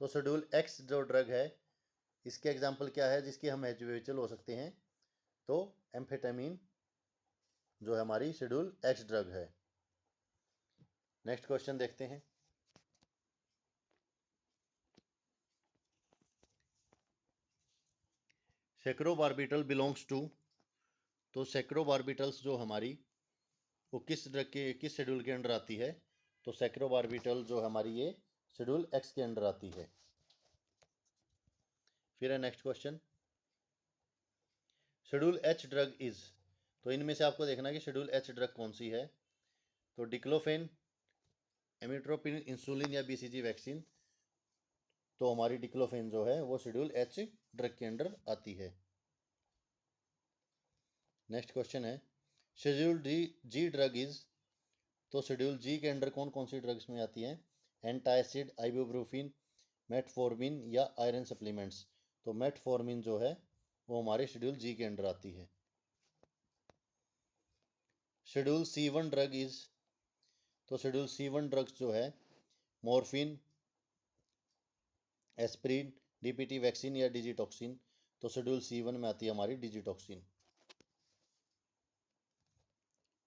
तो शेड्यूल एक्स जो ड्रग है इसके एग्जाम्पल क्या है जिसके हम हैबिचुअल हो सकते हैं? तो एम्फेटामिन जो है हमारी शेड्यूल एक्स ड्रग है। नेक्स्ट क्वेश्चन देखते हैं। सेक्रोबार्बिटल बिलोंग्स टू। तो सेक्रोबार्बिटल्स जो हमारी वो किस ड्रग के किस शेड्यूल के अंडर आती है? तो सेक्रोबार्बिटल जो हमारी ये शेड्यूल एक्स के अंडर आती है। फिर है next question schedule H drug is. तो इनमें से आपको देखना है कि शेड्यूल एच ड्रग कौन सी है। तो डिक्लोफेन, एमिट्रोपिन, इंसुलिन या BCG वैक्सीन। तो हमारी डिक्लोफेन जो है वो शेड्यूल एच ड्रग के अंडर आती है। नेक्स्ट क्वेश्चन है शेड्यूल जी ड्रग इज। तो शेड्यूल जी के अंडर कौन कौन सी ड्रग्स में आती हैं? एंटासिड, आइबुप्रोफिन, मेटफॉर्मिन या आयरन सप्लीमेंट्स। तो मेटफॉर्मिन जो है वो हमारे शेड्यूल जी के अंडर आती है। Schedule C1 drug is. तो शेड्यूल C1 ड्रग्स जो है मॉर्फिन, एस्प्रिन, DPT वैक्सीन या डिजिटॉक्सिन। तो शेड्यूल C1 में आती है हमारी डिजिटॉक्सिन।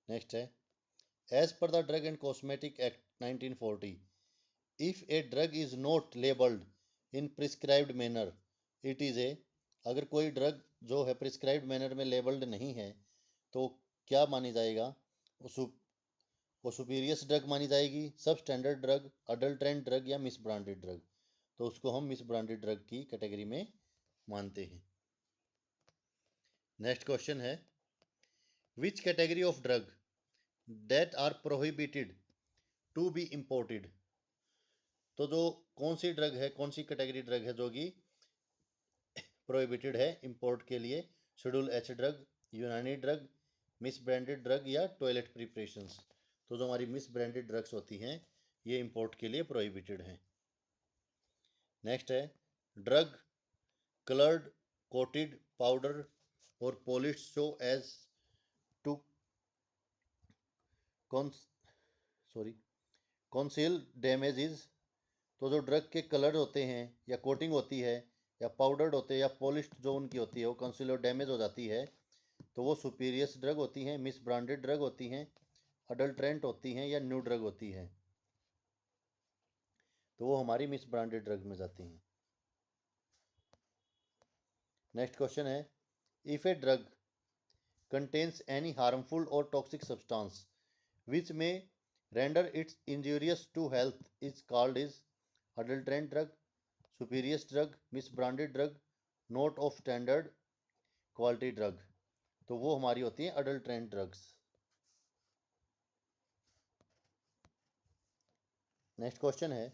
नेक्स्ट है as per the drug and cosmetic act 1940 if a drug is not labelled in prescribed manner it is a. अगर कोई ड्रग जो है प्रिस्क्राइब्ड मैनर में लेबल्ड नहीं है तो क्या मानी जाएगा? वो सुपीरियस ड्रग मानी जाएगी, substandard drug, adulterant drug या मिस ब्रांडेड ड्रग। तो उसको हम मिस ब्रांडेड ड्रग की कैटेगरी में मानते हैं। नेक्स्ट क्वेश्चन है which category of drug that are prohibited to be imported. तो जो कौन सी ड्रग है, कौन सी कैटेगरी ड्रग है जो कि प्रोहिबिटेड है इंपोर्ट के लिए? शेड्यूल एच ड्रग, यूनानी ड्रग, मिस ब्रांडेड ड्रग या टॉयलेट प्रिपरेशंस। तो जो हमारी मिस ब्रांडेड ड्रग्स होती हैं ये इंपोर्ट के लिए प्रोहिबिटेड हैं। नेक्स्ट है ड्रग कलर्ड, कोटेड, पाउडर और polish so as to conceal damages. तो जो ड्रग के कलर होते हैं या कोटिंग होती है या पाउडर्ड होते हैं या पॉलिश्ड जो उनकी होती है वो कंसील और डैमेज हो जाती है तो वो सुपीरियस ड्रग होती हैं, मिस ब्रांडेड ड्रग होती हैं, अडल्ट्रेंट होती हैं या न्यू ड्रग होती हैं। तो वो हमारी मिस ब्रांडेड ड्रग में जाती हैं। नेक्स्ट क्वेश्चन है if a drug contains any harmful और toxic substance which may render its injurious to health is called is adulterant drug, spurious drug, misbranded drug, not of standard quality drug. तो वो हमारी होती है adulterant drugs. Next question है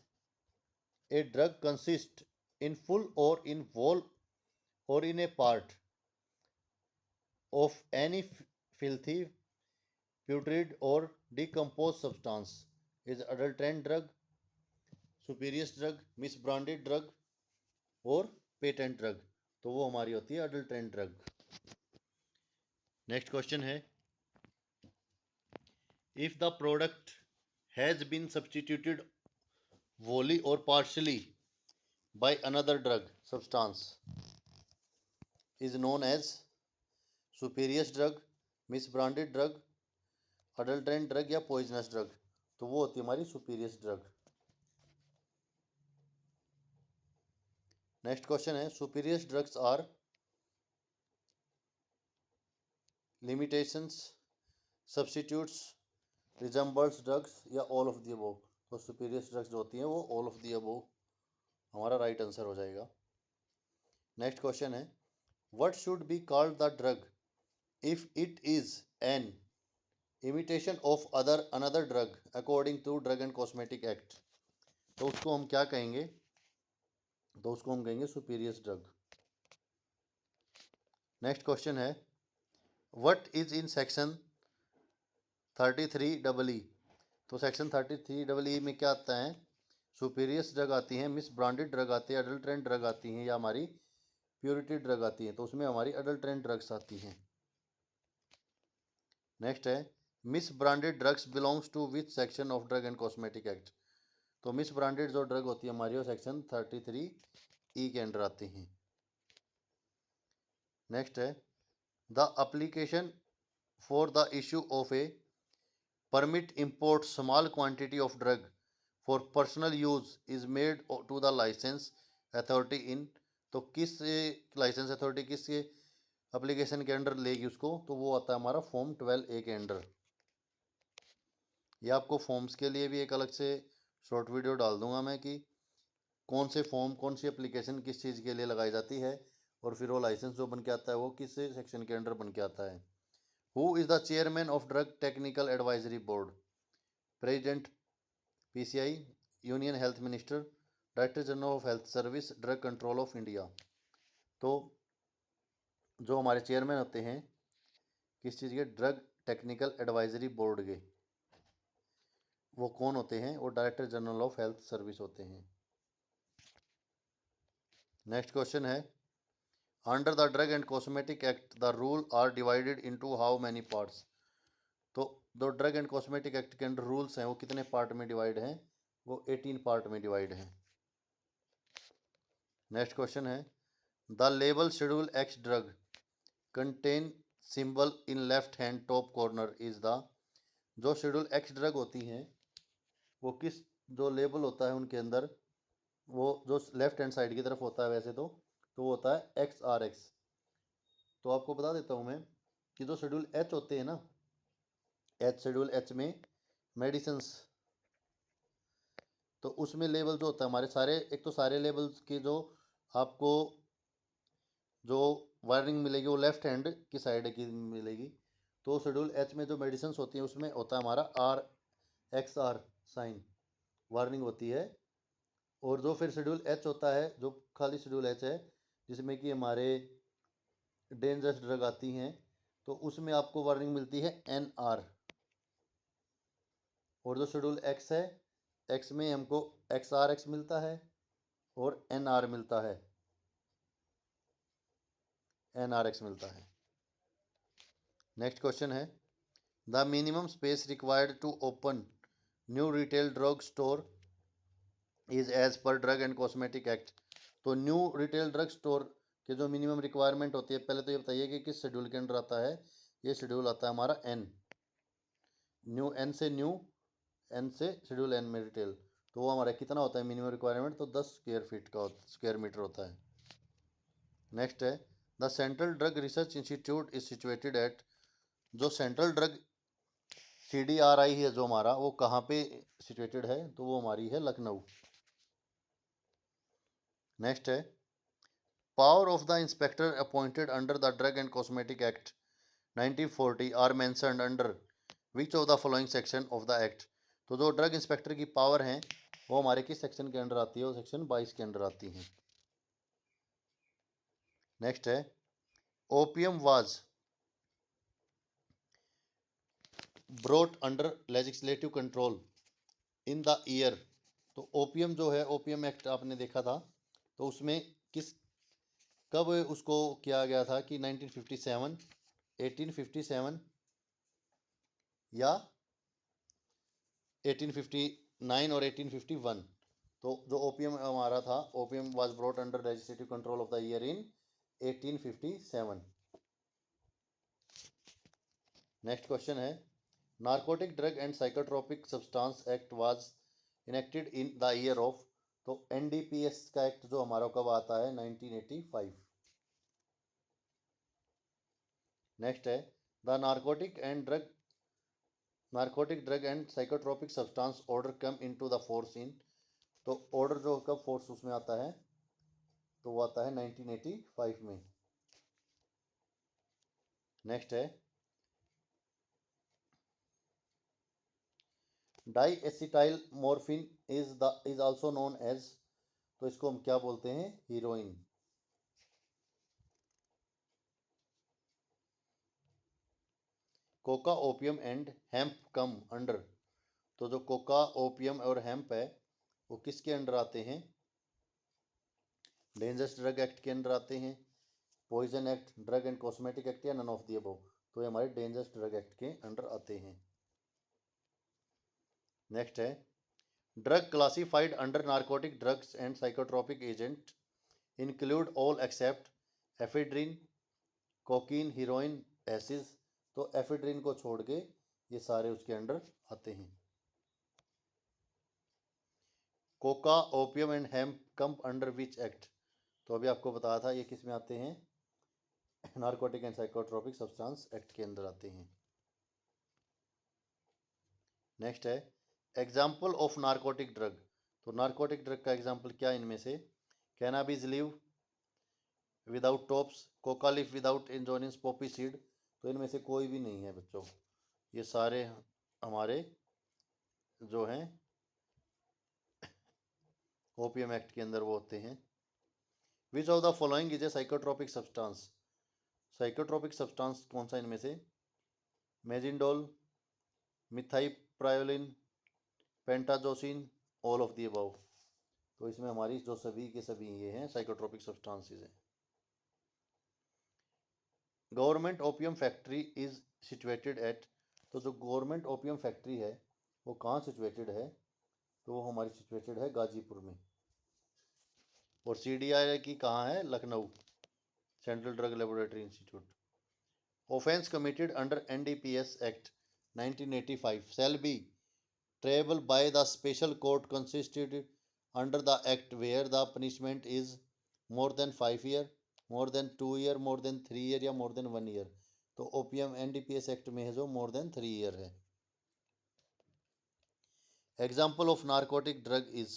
a drug consist in full or in whole or in a part of any filthy putrid or decomposed substance is adulterant drug, superior drug, misbranded drug और patent drug. तो वो हमारी होती है adulterant drug. Next question है if the product has been substituted wholly or partially by another drug substance is known as superior drug, misbranded drug, adulterant drug या poisonous drug, तो वो होती है हमारी सुपीरियस ड्रग। नेक्स्ट क्वेश्चन है, spurious drugs are limitations, substitutes, resembles drugs या all of the above. तो spurious drugs जो होती हैं वो ऑल ऑफ द अबव हमारा राइट आंसर हो जाएगा। नेक्स्ट क्वेश्चन है, what should be called the drug if it is an imitation of another drug according to drug and cosmetic act. तो उसको हम क्या कहेंगे, तो उसको हम कहेंगे सुपीरियस ड्रग। नेक्स्ट क्वेश्चन है, व्हाट इज इन सेक्शन 33 तो सेक्शन 33 में क्या आता है, सुपीरियस ड्रग आती हैं, मिस ब्रांडेड ड्रग आती है, अडल्ट्रेंट ड्रग आती हैं या हमारी प्योरिटी ड्रग आती हैं। तो उसमें हमारी अडल्ट्रेंट ड्रग्स आती हैं। नेक्स्ट है, misbranded drugs belongs to which section of drug and cosmetic act. तो मिस ब्रांडेड जो ड्रग होती है हमारी वो सेक्शन 33E के अंडर आती हैं। नेक्स्ट है, the application for the issue of a permit import small quantity of drug for personal use is made to the licence authority in. तो किस लाइसेंस अथॉरिटी किस एप्लीकेशन के अंडर लेगी उसको, तो वो आता है हमारा फॉर्म 12A के अंडर। ये आपको फॉर्म्स के लिए भी एक अलग से शॉर्ट वीडियो डाल दूंगा मैं कि कौन से फॉर्म कौन सी एप्लीकेशन किस चीज़ के लिए लगाई जाती है, और फिर वो लाइसेंस जो बन के आता है वो किस सेक्शन के अंडर बन के आता है। Who is the chairman of drug technical advisory board, president PCI, union health minister, director general of health service, drug control of India. तो जो हमारे चेयरमैन होते हैं किस चीज़ के, ड्रग टेक्निकल एडवाइजरी बोर्ड के, वो कौन होते हैं, वो director general of health service होते हैं। नेक्स्ट क्वेश्चन है, under the drug and cosmetic act the rule are divided into how many parts. तो जो ड्रग एंड कॉस्मेटिक एक्ट के अंडर रूल्स हैं वो कितने पार्ट में डिवाइड हैं, वो 18 पार्ट में डिवाइड हैं। नेक्स्ट क्वेश्चन है, the label schedule x drug contain symbol in left hand top corner is the. जो शेड्यूल एक्स ड्रग होती हैं वो किस, जो लेबल होता है उनके अंदर वो जो लेफ्ट हैंड साइड की तरफ होता है वैसे तो वो होता है XRX। तो आपको बता देता हूँ मैं कि जो शेड्यूल H होते हैं ना, शेड्यूल H में मेडिसिन्स, तो उसमें लेबल जो होता है हमारे सारे, एक तो सारे लेबल्स के जो आपको जो वार्निंग मिलेगी वो लेफ्ट हैंड की साइड की मिलेगी। तो शेड्यूल H में जो मेडिसिन्स होती हैं उसमें होता है हमारा RXR साइन, वार्निंग होती है। और जो फिर शेड्यूल H होता है, जो खाली शेड्यूल H है जिसमें कि हमारे डेंजरस ड्रग आती हैं, तो उसमें आपको वार्निंग मिलती है NR। और जो शेड्यूल X है, X में हमको XRX मिलता है और NR मिलता है, NRX मिलता है। नेक्स्ट क्वेश्चन है, the minimum space required to open new retail drug store is as per drug and cosmetic act. तो न्यू रिटेल ड्रग स्टोर के जो मिनिमम रिक्वायरमेंट होती है, पहले तो ये बताइए कि किस शेड्यूल के अंडर आता है। ये शेड्यूल आता है हमारा N, न्यू N से न्यू, N से शेड्यूल N में रिटेल। तो वो हमारा कितना होता है मिनिमम रिक्वायरमेंट, तो 10 स्क्वायर फीट का स्क्वायर मीटर होता है। नेक्स्ट है, the central drug research institute is situated eight. जो सेंट्रल ड्रग CDRI है जो हमारा, वो कहाँ पे सिचुएटेड है, तो वो हमारी है लखनऊ। नेक्स्ट है, power of the inspector appointed under the drug and cosmetic act 1940 are mentioned under which of the following section of the act. तो जो ड्रग इंस्पेक्टर की पावर हैं वो हमारे किस सेक्शन के अंडर आती है, वो सेक्शन 22 के अंडर आती हैं। नेक्स्ट है, opium was brought under legislative control in the year. तो ओपियम जो है, ओपियम एक्ट आपने देखा था, तो उसमें किस, कब उसको किया गया था कि 1957, 1857 या 1859 और 1851। तो जो ओपियम हमारा था, opium was brought under legislative control of the year in 1857। Next question है, narcotic drug and psychotropic substance act was enacted in the year of, तो एनडीपीएस का एक्ट जो हमारा कब आता है 1985। नेक्स्ट है the narcotic drug and psychotropic substance order come into the force in, तो ऑर्डर जो कब फोर्स उसमें आता है, तो वो आता है 1985 में। नेक्स्ट है diacetyl morphine is also known as, तो इसको हम क्या बोलते हैं, heroin. Coca opium and hemp come under, तो जो कोका ओपियम और हेम्प है वो किसके अंडर आते हैं, डेंजरस ड्रग एक्ट के अंडर आते हैं, poison act, drug and cosmetic act, या नन ऑफ दी अबव, तो ये हमारे डेंजरस ड्रग एक्ट के अंडर आते हैं। नेक्स्ट है drug classified under narcotic drugs and psychotropic agent include all except ephedrine, cocaine, heroin, hashish, तो एफेड्रिन को छोड़ के ये सारे उसके अंडर आते हैं। Coca opium and hemp come under which act, तो अभी आपको बताया था ये किस में आते हैं, narcotic and psychotropic substance act के अंदर आते हैं। नेक्स्ट है एग्जाम्पल ऑफ नारकोटिक ड्रग, तो नारकोटिक ड्रग का एग्जाम्पल क्या इनमें से, cannabis leave without tops, coca leaf without एंजोनिस, पॉपी सीड, तो इनमें से कोई भी नहीं है बच्चों, ये सारे हमारे जो हैं ओपीएम एक्ट के अंदर वो होते हैं। Which of the following is a psychotropic substance, psychotropic substance कौन सा इनमें से, mazindol, methyprylon, pentazocine, all of the above, तो इसमें हमारी जो सभी के सभी ये हैं साइकोट्रोपिक सब्सटेंसेस हैं। Government opium factory is situated at, तो जो गवर्नमेंट ओपियम फैक्ट्री है वो कहाँ सिचुएटेड है, तो वो हमारी सिचुएटेड है गाजीपुर में, और सीडीआई की कहाँ है, Lucknow, central drug laboratory institute. Offence committed under NDPS act 1985 shall be triable by the special court consisted under the act where the punishment is more than 5 year, more than 2 year, more than 3 year, या more than 1 year, तो OPM NDPS act में है जो more than 3 year है। Example of narcotic drug is,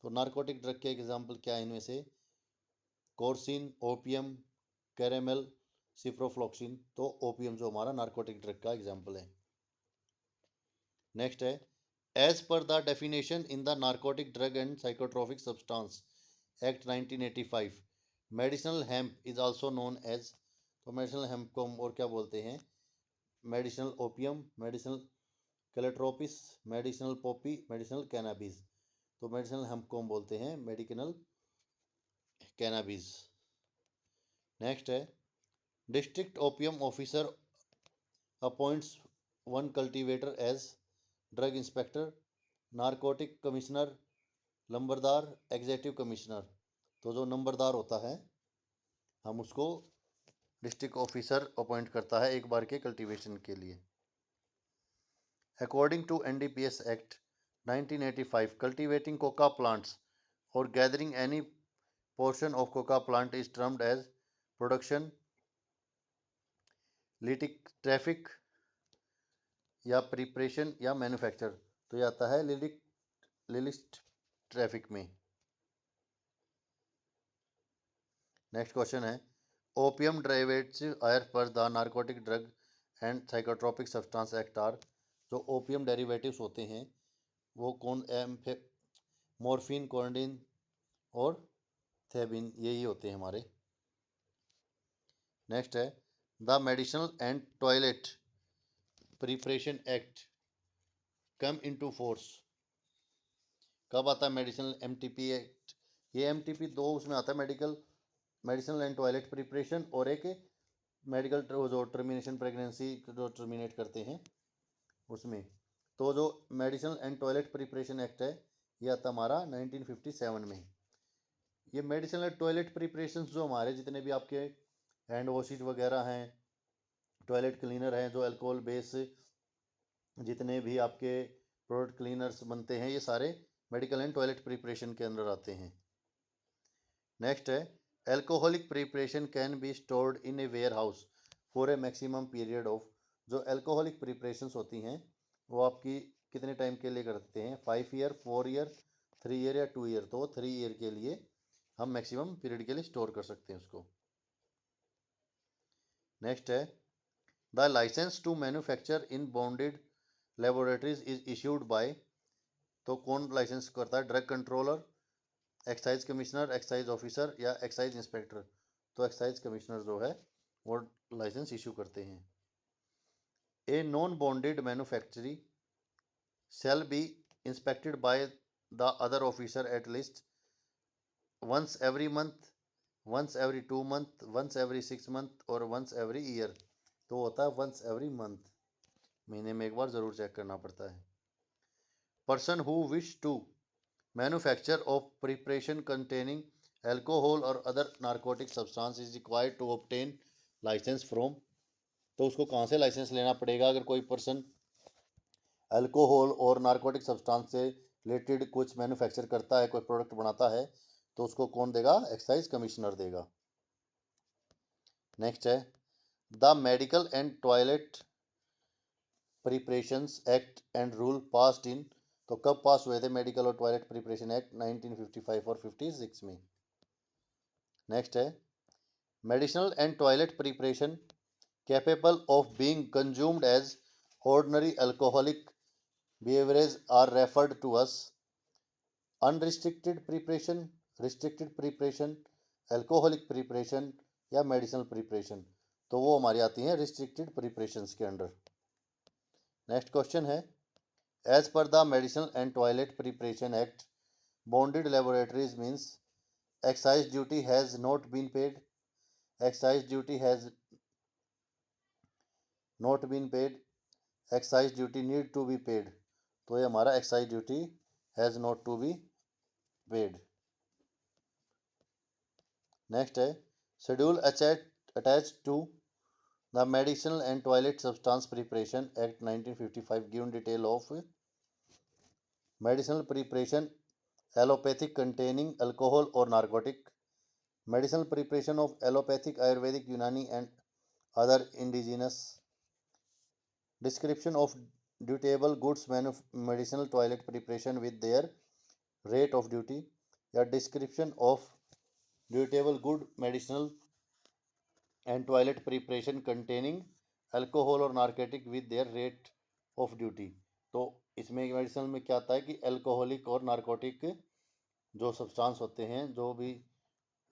तो narcotic drug के example क्या है इनमें से, कोर्सिन, ओपियम, कैरेमल, सिप्रोफ्लॉक्सिन, तो ओपियम जो हमारा नारकोटिक ड्रग का एग्जाम्पल है। नेक्स्ट है as per the definition in the narcotic drug and psychotropic substance act 1985 medicinal hemp is also known as, तो मेडिसिनल हेम्प को हम और क्या बोलते हैं, medicinal opium, medicinal calotropis, medicinal poppy, medicinal cannabis, तो मेडिसिनल हेम्प को हम बोलते हैं मेडिसिनल कैनाबिस। नेक्स्ट है district opium officer appoints one cultivator as drug inspector, narcotic commissioner, numberdar, executive commissioner, तो जो नंबरदार होता है हम उसको डिस्ट्रिक्ट ऑफिसर अपॉइंट करता है एक बार के कल्टीवेशन के लिए। According to NDPS act 1985 cultivating coca plants और gathering any portion of coca plant is termed as production, लिटिक ट्रैफिक, या प्रिपरेशन, या मैन्युफैक्चर, तो ये आता है लिलिस्ट ट्रैफिक में। नेक्स्ट क्वेश्चन है opium derivatives are per the narcotic drug and psychotropic substance act are, जो ओपियम डेरिवेटिव्स होते हैं वो कौन, मॉर्फिन, कोडेन और थेबिन, यही होते हैं हमारे। नेक्स्ट है the medicinal and toilet preparation act come into force, कब आता है मेडिसिनल एमटीपी एक्ट, ये एमटीपी दो उसमें आता है, मेडिसिनल एंड टॉयलेट प्रिपरेशन और एक मेडिकल जो टर्मिनेशन प्रेगनेंसी जो टर्मिनेट करते हैं उसमें, तो जो medicinal and toilet preparation act है ये आता हमारा 1957 में। ये मेडिसिनल एंड टॉयलेट प्रिपरेशन जो हमारे जितने भी आपके हैंड वॉशेज वगैरह हैं, टॉयलेट क्लीनर हैं जो अल्कोहल बेस जितने भी आपके प्रोडक्ट क्लीनर्स बनते हैं ये सारे मेडिकल एंड टॉयलेट प्रिपरेशन के अंदर आते हैं। नेक्स्ट है alcoholic preparation can be stored in a warehouse for a maximum period of. जो एल्कोहलिक प्रिपरेशंस होती हैं वो आपकी कितने टाइम के लिए करते हैं, 5 ईयर, 4 ईयर, 3 ईयर या 2 ईयर। तो 3 ईयर के लिए हम मैक्सिमम पीरियड के लिए स्टोर कर सकते हैं उसको। नेक्स्ट है the licence to manufacture in bonded laboratories is issued by. तो कौन लाइसेंस करता है, drug controller, excise commissioner, excise officer या एक्साइज इंस्पेक्टर। तो एक्साइज कमिश्नर जो है वो लाइसेंस इशू करते हैं। A non bonded manufactory shall be inspected by the other officer at least once every month, once every 2 month, once every 6 month और once every year। तो होता है once every month, महीने में एक बार ज़रूर चेक करना पड़ता है। person who wish to manufacture of preparation containing alcohol or other narcotic substance is required to obtain license from। तो उसको कहाँ से लाइसेंस लेना पड़ेगा, अगर कोई पर्सन अल्कोहल और नारकोटिक सब्सटेंस से रिलेटेड कुछ मैन्युफैक्चर करता है, कोई प्रोडक्ट बनाता है, तो उसको कौन देगा, एक्साइज कमिश्नर देगा। नेक्स्ट है the medical and toilet preparations act and rule passed इन। तो कब पास हुए थे मेडिकल और टॉयलेट प्रिपरेशन एक्ट, 1955 और 56 में। नेक्स्ट है medicinal and toilet preparation capable of being consumed as ordinary alcoholic beverage are referred to us unrestricted preparation, restricted preparation, alcoholic preparation या medicinal preparation. तो वो हमारी आती हैं रिस्ट्रिक्टेड प्रिपरेशंस के अंडर। नेक्स्ट क्वेश्चन है as per the medicinal and toilet preparation act bonded laboratories means excise duty has not been paid, excise duty has not been paid, excise duty need to be paid. तो ये हमारा excise duty has not to be paid. Next है schedule attach to the medicinal and toilet substance preparation act 1955 given detail of medicinal preparation allopathic containing alcohol और narcotic, medicinal preparation of allopathic, Ayurvedic, Unani and other indigenous, description of dutiable goods medicinal toilet preparation with their rate of duty, या description of dutiable good medicinal and toilet preparation containing alcohol और narcotic with their rate of duty. तो इसमें medicinal में क्या आता है कि alcoholic और नार्कोटिक जो सब्सटेंस होते हैं, जो भी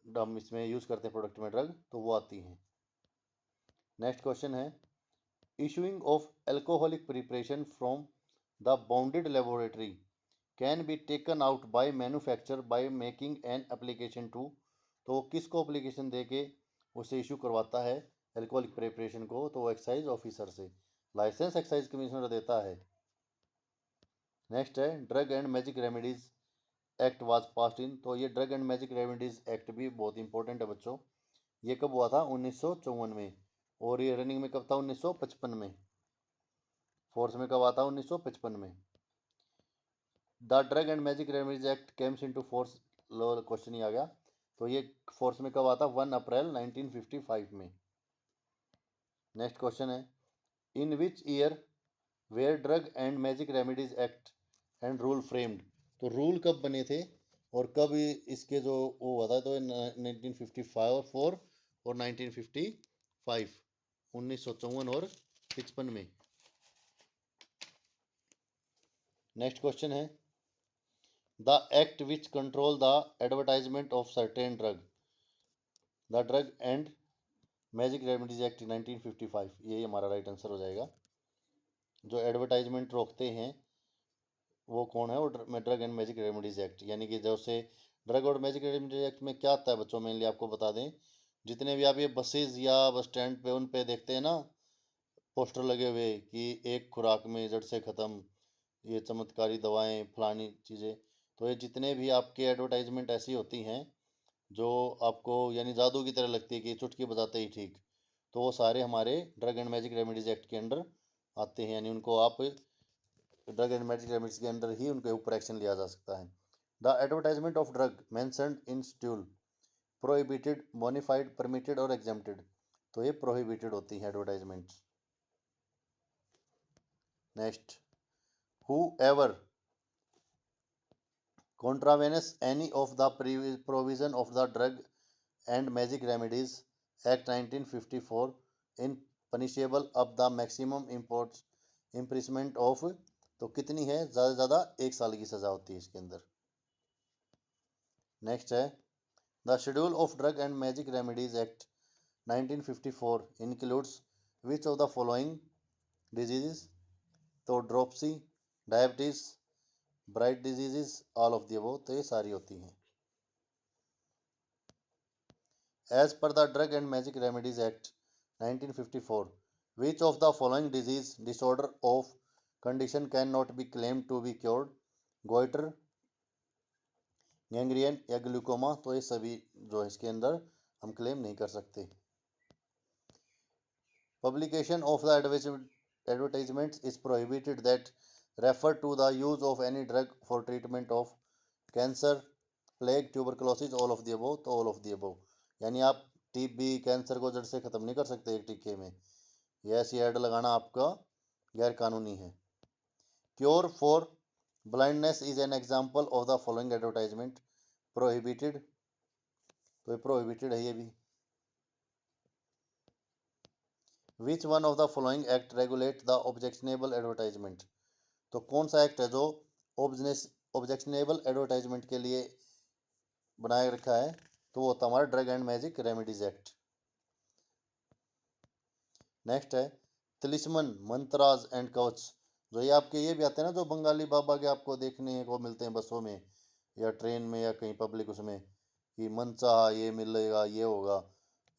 हम इसमें यूज़ करते हैं प्रोडक्ट में ड्रग, तो वो आती हैं। नेक्स्ट क्वेश्चन है issuing of alcoholic preparation from the bonded laboratory can be taken out by manufacture by making an application to. तो किसको एप्लीकेशन दे के उसे इशू करवाता है अल्कोहलिक प्रिपरेशन को, तो वो एक्साइज ऑफिसर से। लाइसेंस एक्साइज कमिश्नर देता है। नेक्स्ट है drug and magic remedies act was passed in. तो ये drug and magic remedies act भी बहुत इंपॉर्टेंट है बच्चों। ये कब हुआ था, 1954 में। और ये रनिंग में कब था, 1955 में। फोर्स में कब आता, 1955 में। The drug and magic remedies act comes into force, लो क्वेश्चन ही आ गया। तो ये फोर्स में कब आता, 1 अप्रैल 1955 में। नेक्स्ट क्वेश्चन है in which year were drug and magic remedies act and rule framed. तो रूल कब बने थे और कब इसके जो वो हुआ था, तो 1954 और 1955, 1954 और 55 में। नेक्स्ट क्वेश्चन है the act which control the advertisement of certain drug, the drug and magic remedies act 1955, यही हमारा राइट आंसर हो जाएगा। जो एडवर्टाइजमेंट रोकते हैं वो कौन है, वो drug and magic remedies act. यानी कि जैसे ड्रग और मैजिक रेमेडीज एक्ट में क्या आता है बच्चों, मेनली आपको बता दें, जितने भी आप ये बसेज या बस स्टैंड पे उन पे देखते हैं ना पोस्टर लगे हुए कि एक खुराक में जड़ से ख़त्म, ये चमत्कारी दवाएं, फलानी चीज़ें। तो ये जितने भी आपके एडवर्टाइजमेंट ऐसी होती हैं जो आपको यानी जादू की तरह लगती है कि चुटकी बजाते ही ठीक, तो वो सारे हमारे drug and magic remedies act के अंडर आते हैं। यानी उनको आप ड्रग एंड मेडिकल रेमेडीज के अंडर ही उनके ऊपर एक्शन लिया जा सकता है। The advertisement of drug mentioned in schedule prohibited, bona fide, permitted और एग्जेम्प्टेड। तो ये प्रोहिबिटेड होती है advertisement. Next, whoever contravenes any of the provision of the Drug and Magic Remedies Act 1954 in punishable up the maximum imprisonment of, तो कितनी है, ज़्यादा से ज़्यादा 1 साल की सज़ा होती है इसके अंदर। नेक्स्ट है, the schedule of drug and magic remedies act 1954 includes which of the following diseases, तो dropsy, diabetes, bright diseases, all of the above, तो ये सारी होती हैं। As per the drug and magic remedies act 1954 which of the following disease disorder of condition can not be claim to be cured, goitre, ganglion या glaucoma, तो ये सभी जो है इसके अंदर हम क्लेम नहीं कर सकते। Publication of the advertisements is prohibited that refer to the use of any drug for treatment of cancer, plague, tuberculosis, all of the above, तो all of the above। यानी आप टीबी, कैंसर को जड़ से ख़त्म नहीं कर सकते एक टीके में, यह ऐसी ऐड लगाना आपका गैर कानूनी है। Cure for blindness is an example of the following advertisement, prohibited, तो ये प्रोहिबिटेड है ये भी। विच one of the following act regulate the objectionable advertisement, तो कौन सा एक्ट है जो ऑब्जेक्शनेबल एडवर्टाइजमेंट के लिए बनाए रखा है, तो वो होता हमारा drug and magic remedies act. Next है तिलिस्मन, मंत्राज एंड कवच, जो ये आपके ये भी आते हैं ना, जो बंगाली बाबा के आपको देखने को मिलते हैं बसों में या ट्रेन में या कहीं पब्लिक उसमें, कि मनचा ये मिलेगा, ये होगा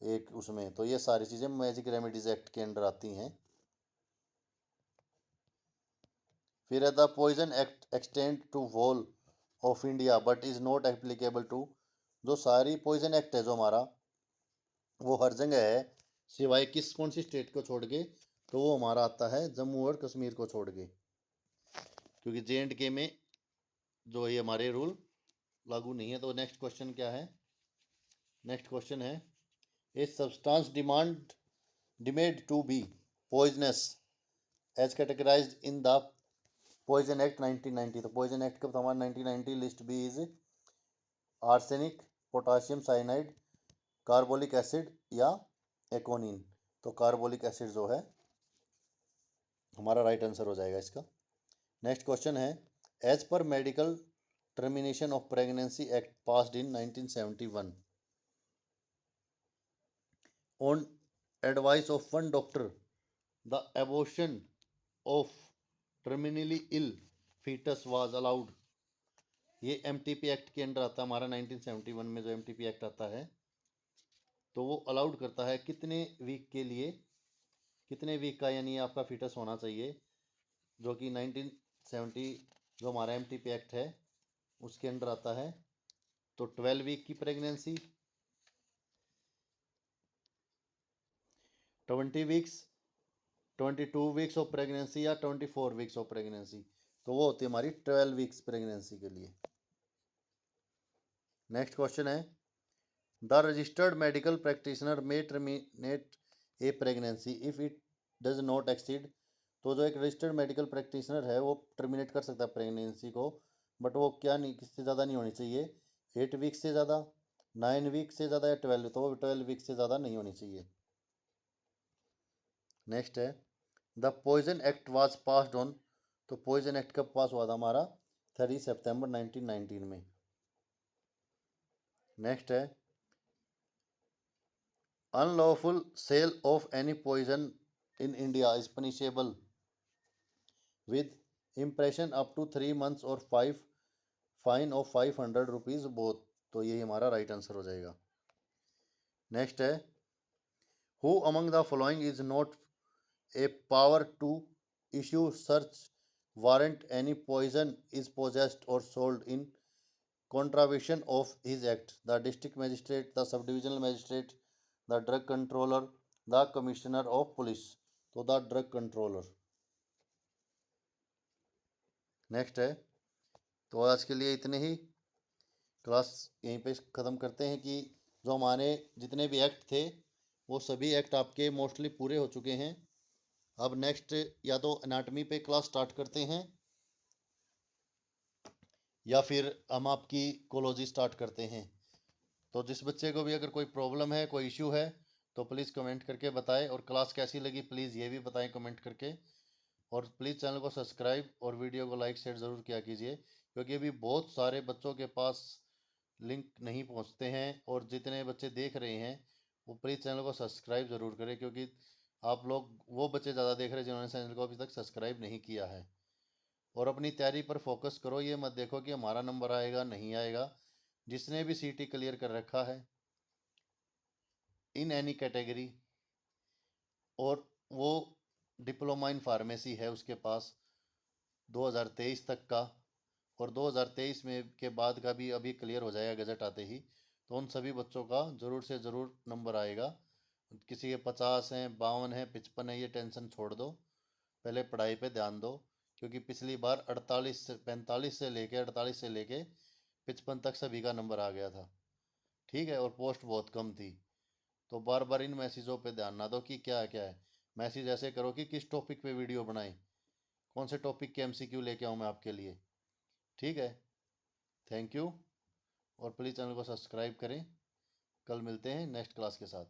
एक उसमें, तो ये सारी चीज़ें मैजिक रेमेडीज एक्ट के अंडर आती हैं। फिर है the poison act extend to whole of India but is not applicable to, जो सारी पॉइजन एक्ट है जो हमारा वो हर जगह है, सिवाय किस कौन सी स्टेट को छोड़ के, तो वो हमारा आता है जम्मू और कश्मीर को छोड़ के, क्योंकि JNK में जो ये हमारे रूल लागू नहीं है। तो नेक्स्ट क्वेश्चन क्या है, नेक्स्ट क्वेश्चन है, a substance deemed to be poisonous as categorised in the poison act 1990, तो पॉइजन एक्ट का हमारा 1990 list B is arsenic, potassium cyanide, carbolic acid या एकोनिन, तो कार्बोलिक एसिड जो है हमारा राइट आंसर हो जाएगा इसका। नेक्स्ट क्वेश्चन है, as per medical termination of pregnancy act passed in 1971 on advice of one doctor the abortion of terminally ill foetus was allowed, ये MTP एक्ट के अंडर आता है हमारा 1971 में, जो MTP एक्ट आता है तो वो अलाउड करता है कितने वीक के लिए, कितने वीक का यानी आपका फीटस होना चाहिए, जो कि 1970 जो हमारा MTP एक्ट है उसके अंडर आता है, तो 12 वीक की pregnancy, 20 weeks, 22 weeks of pregnancy या 24 वीक्स ऑफ प्रेगनेंसी, तो वो होती है हमारी 12 वीक्स प्रेगनेंसी के लिए। नेक्स्ट क्वेश्चन है, the registered medical practitioner may terminate A pregnancy if it does not exceed, तो जो एक रजिस्टर्ड मेडिकल प्रैक्टिशनर है वो टर्मिनेट कर सकता है प्रेगनेंसी को, बट वो क्या नहीं, किससे ज़्यादा नहीं होनी चाहिए, 8 वीक से ज़्यादा, 9 वीक से ज़्यादा या 12, तो 12 वीक से ज़्यादा नहीं होनी चाहिए। नेक्स्ट है, the poison act was passed on, तो पॉइजन एक्ट कब पास हुआ था हमारा 3 सितंबर 1919 में। नेक्स्ट है, unlawful sale of any poison in India is punishable with impression up to 3 months और फाइन ऑफ 500 रुपीज़ बोथ, तो यही हमारा राइट आंसर हो जाएगा। नेक्स्ट है, who among the following is not a power to issue search warrant any poison is possessed और sold in contravention of his act, the district magistrate, the sub-divisional magistrate, the drug controller, the commissioner of police, तो the drug controller। Next है। तो आज के लिए इतने ही, class यहीं पे ख़त्म करते हैं कि जो हमारे जितने भी एक्ट थे वो सभी एक्ट आपके मोस्टली पूरे हो चुके हैं। अब नेक्स्ट या तो एनाटमी पे क्लास स्टार्ट करते हैं या फिर हम आपकी कोलॉजी स्टार्ट करते हैं। तो जिस बच्चे को भी अगर कोई प्रॉब्लम है, कोई इश्यू है, तो प्लीज़ कमेंट करके बताएं, और क्लास कैसी लगी प्लीज़ ये भी बताएं कमेंट करके। और प्लीज़ चैनल को सब्सक्राइब और वीडियो को लाइक शेयर ज़रूर किया कीजिए, क्योंकि अभी बहुत सारे बच्चों के पास लिंक नहीं पहुंचते हैं। और जितने बच्चे देख रहे हैं वो प्लीज़ चैनल को सब्सक्राइब ज़रूर करें, क्योंकि आप लोग वो बच्चे ज़्यादा देख रहे हैं जिन्होंने चैनल को अभी तक सब्सक्राइब नहीं किया है। और अपनी तैयारी पर फोकस करो, ये मत देखो कि हमारा नंबर आएगा नहीं आएगा। जिसने भी सीटी क्लियर कर रखा है इन एनी कैटेगरी, और वो डिप्लोमा इन फार्मेसी है उसके पास 2023 तक का, और 2023 में के बाद का भी अभी क्लियर हो जाएगा गजट आते ही, तो उन सभी बच्चों का ज़रूर से ज़रूर नंबर आएगा। किसी के 50 हैं, 52 हैं, 55 है, ये टेंशन छोड़ दो, पहले पढ़ाई पे ध्यान दो। क्योंकि पिछली बार 48 से 45 से लेके 48 से लेके 55 तक सभी का नंबर आ गया था। ठीक है, और पोस्ट बहुत कम थी। तो बार बार इन मैसेजों पे ध्यान ना दो कि क्या है क्या है। मैसेज ऐसे करो कि किस टॉपिक पे वीडियो बनाएं, कौन से टॉपिक के एमसीक्यू लेके आऊँ मैं आपके लिए। ठीक है, थैंक यू। और प्लीज़ चैनल को सब्सक्राइब करें। कल मिलते हैं नेक्स्ट क्लास के साथ।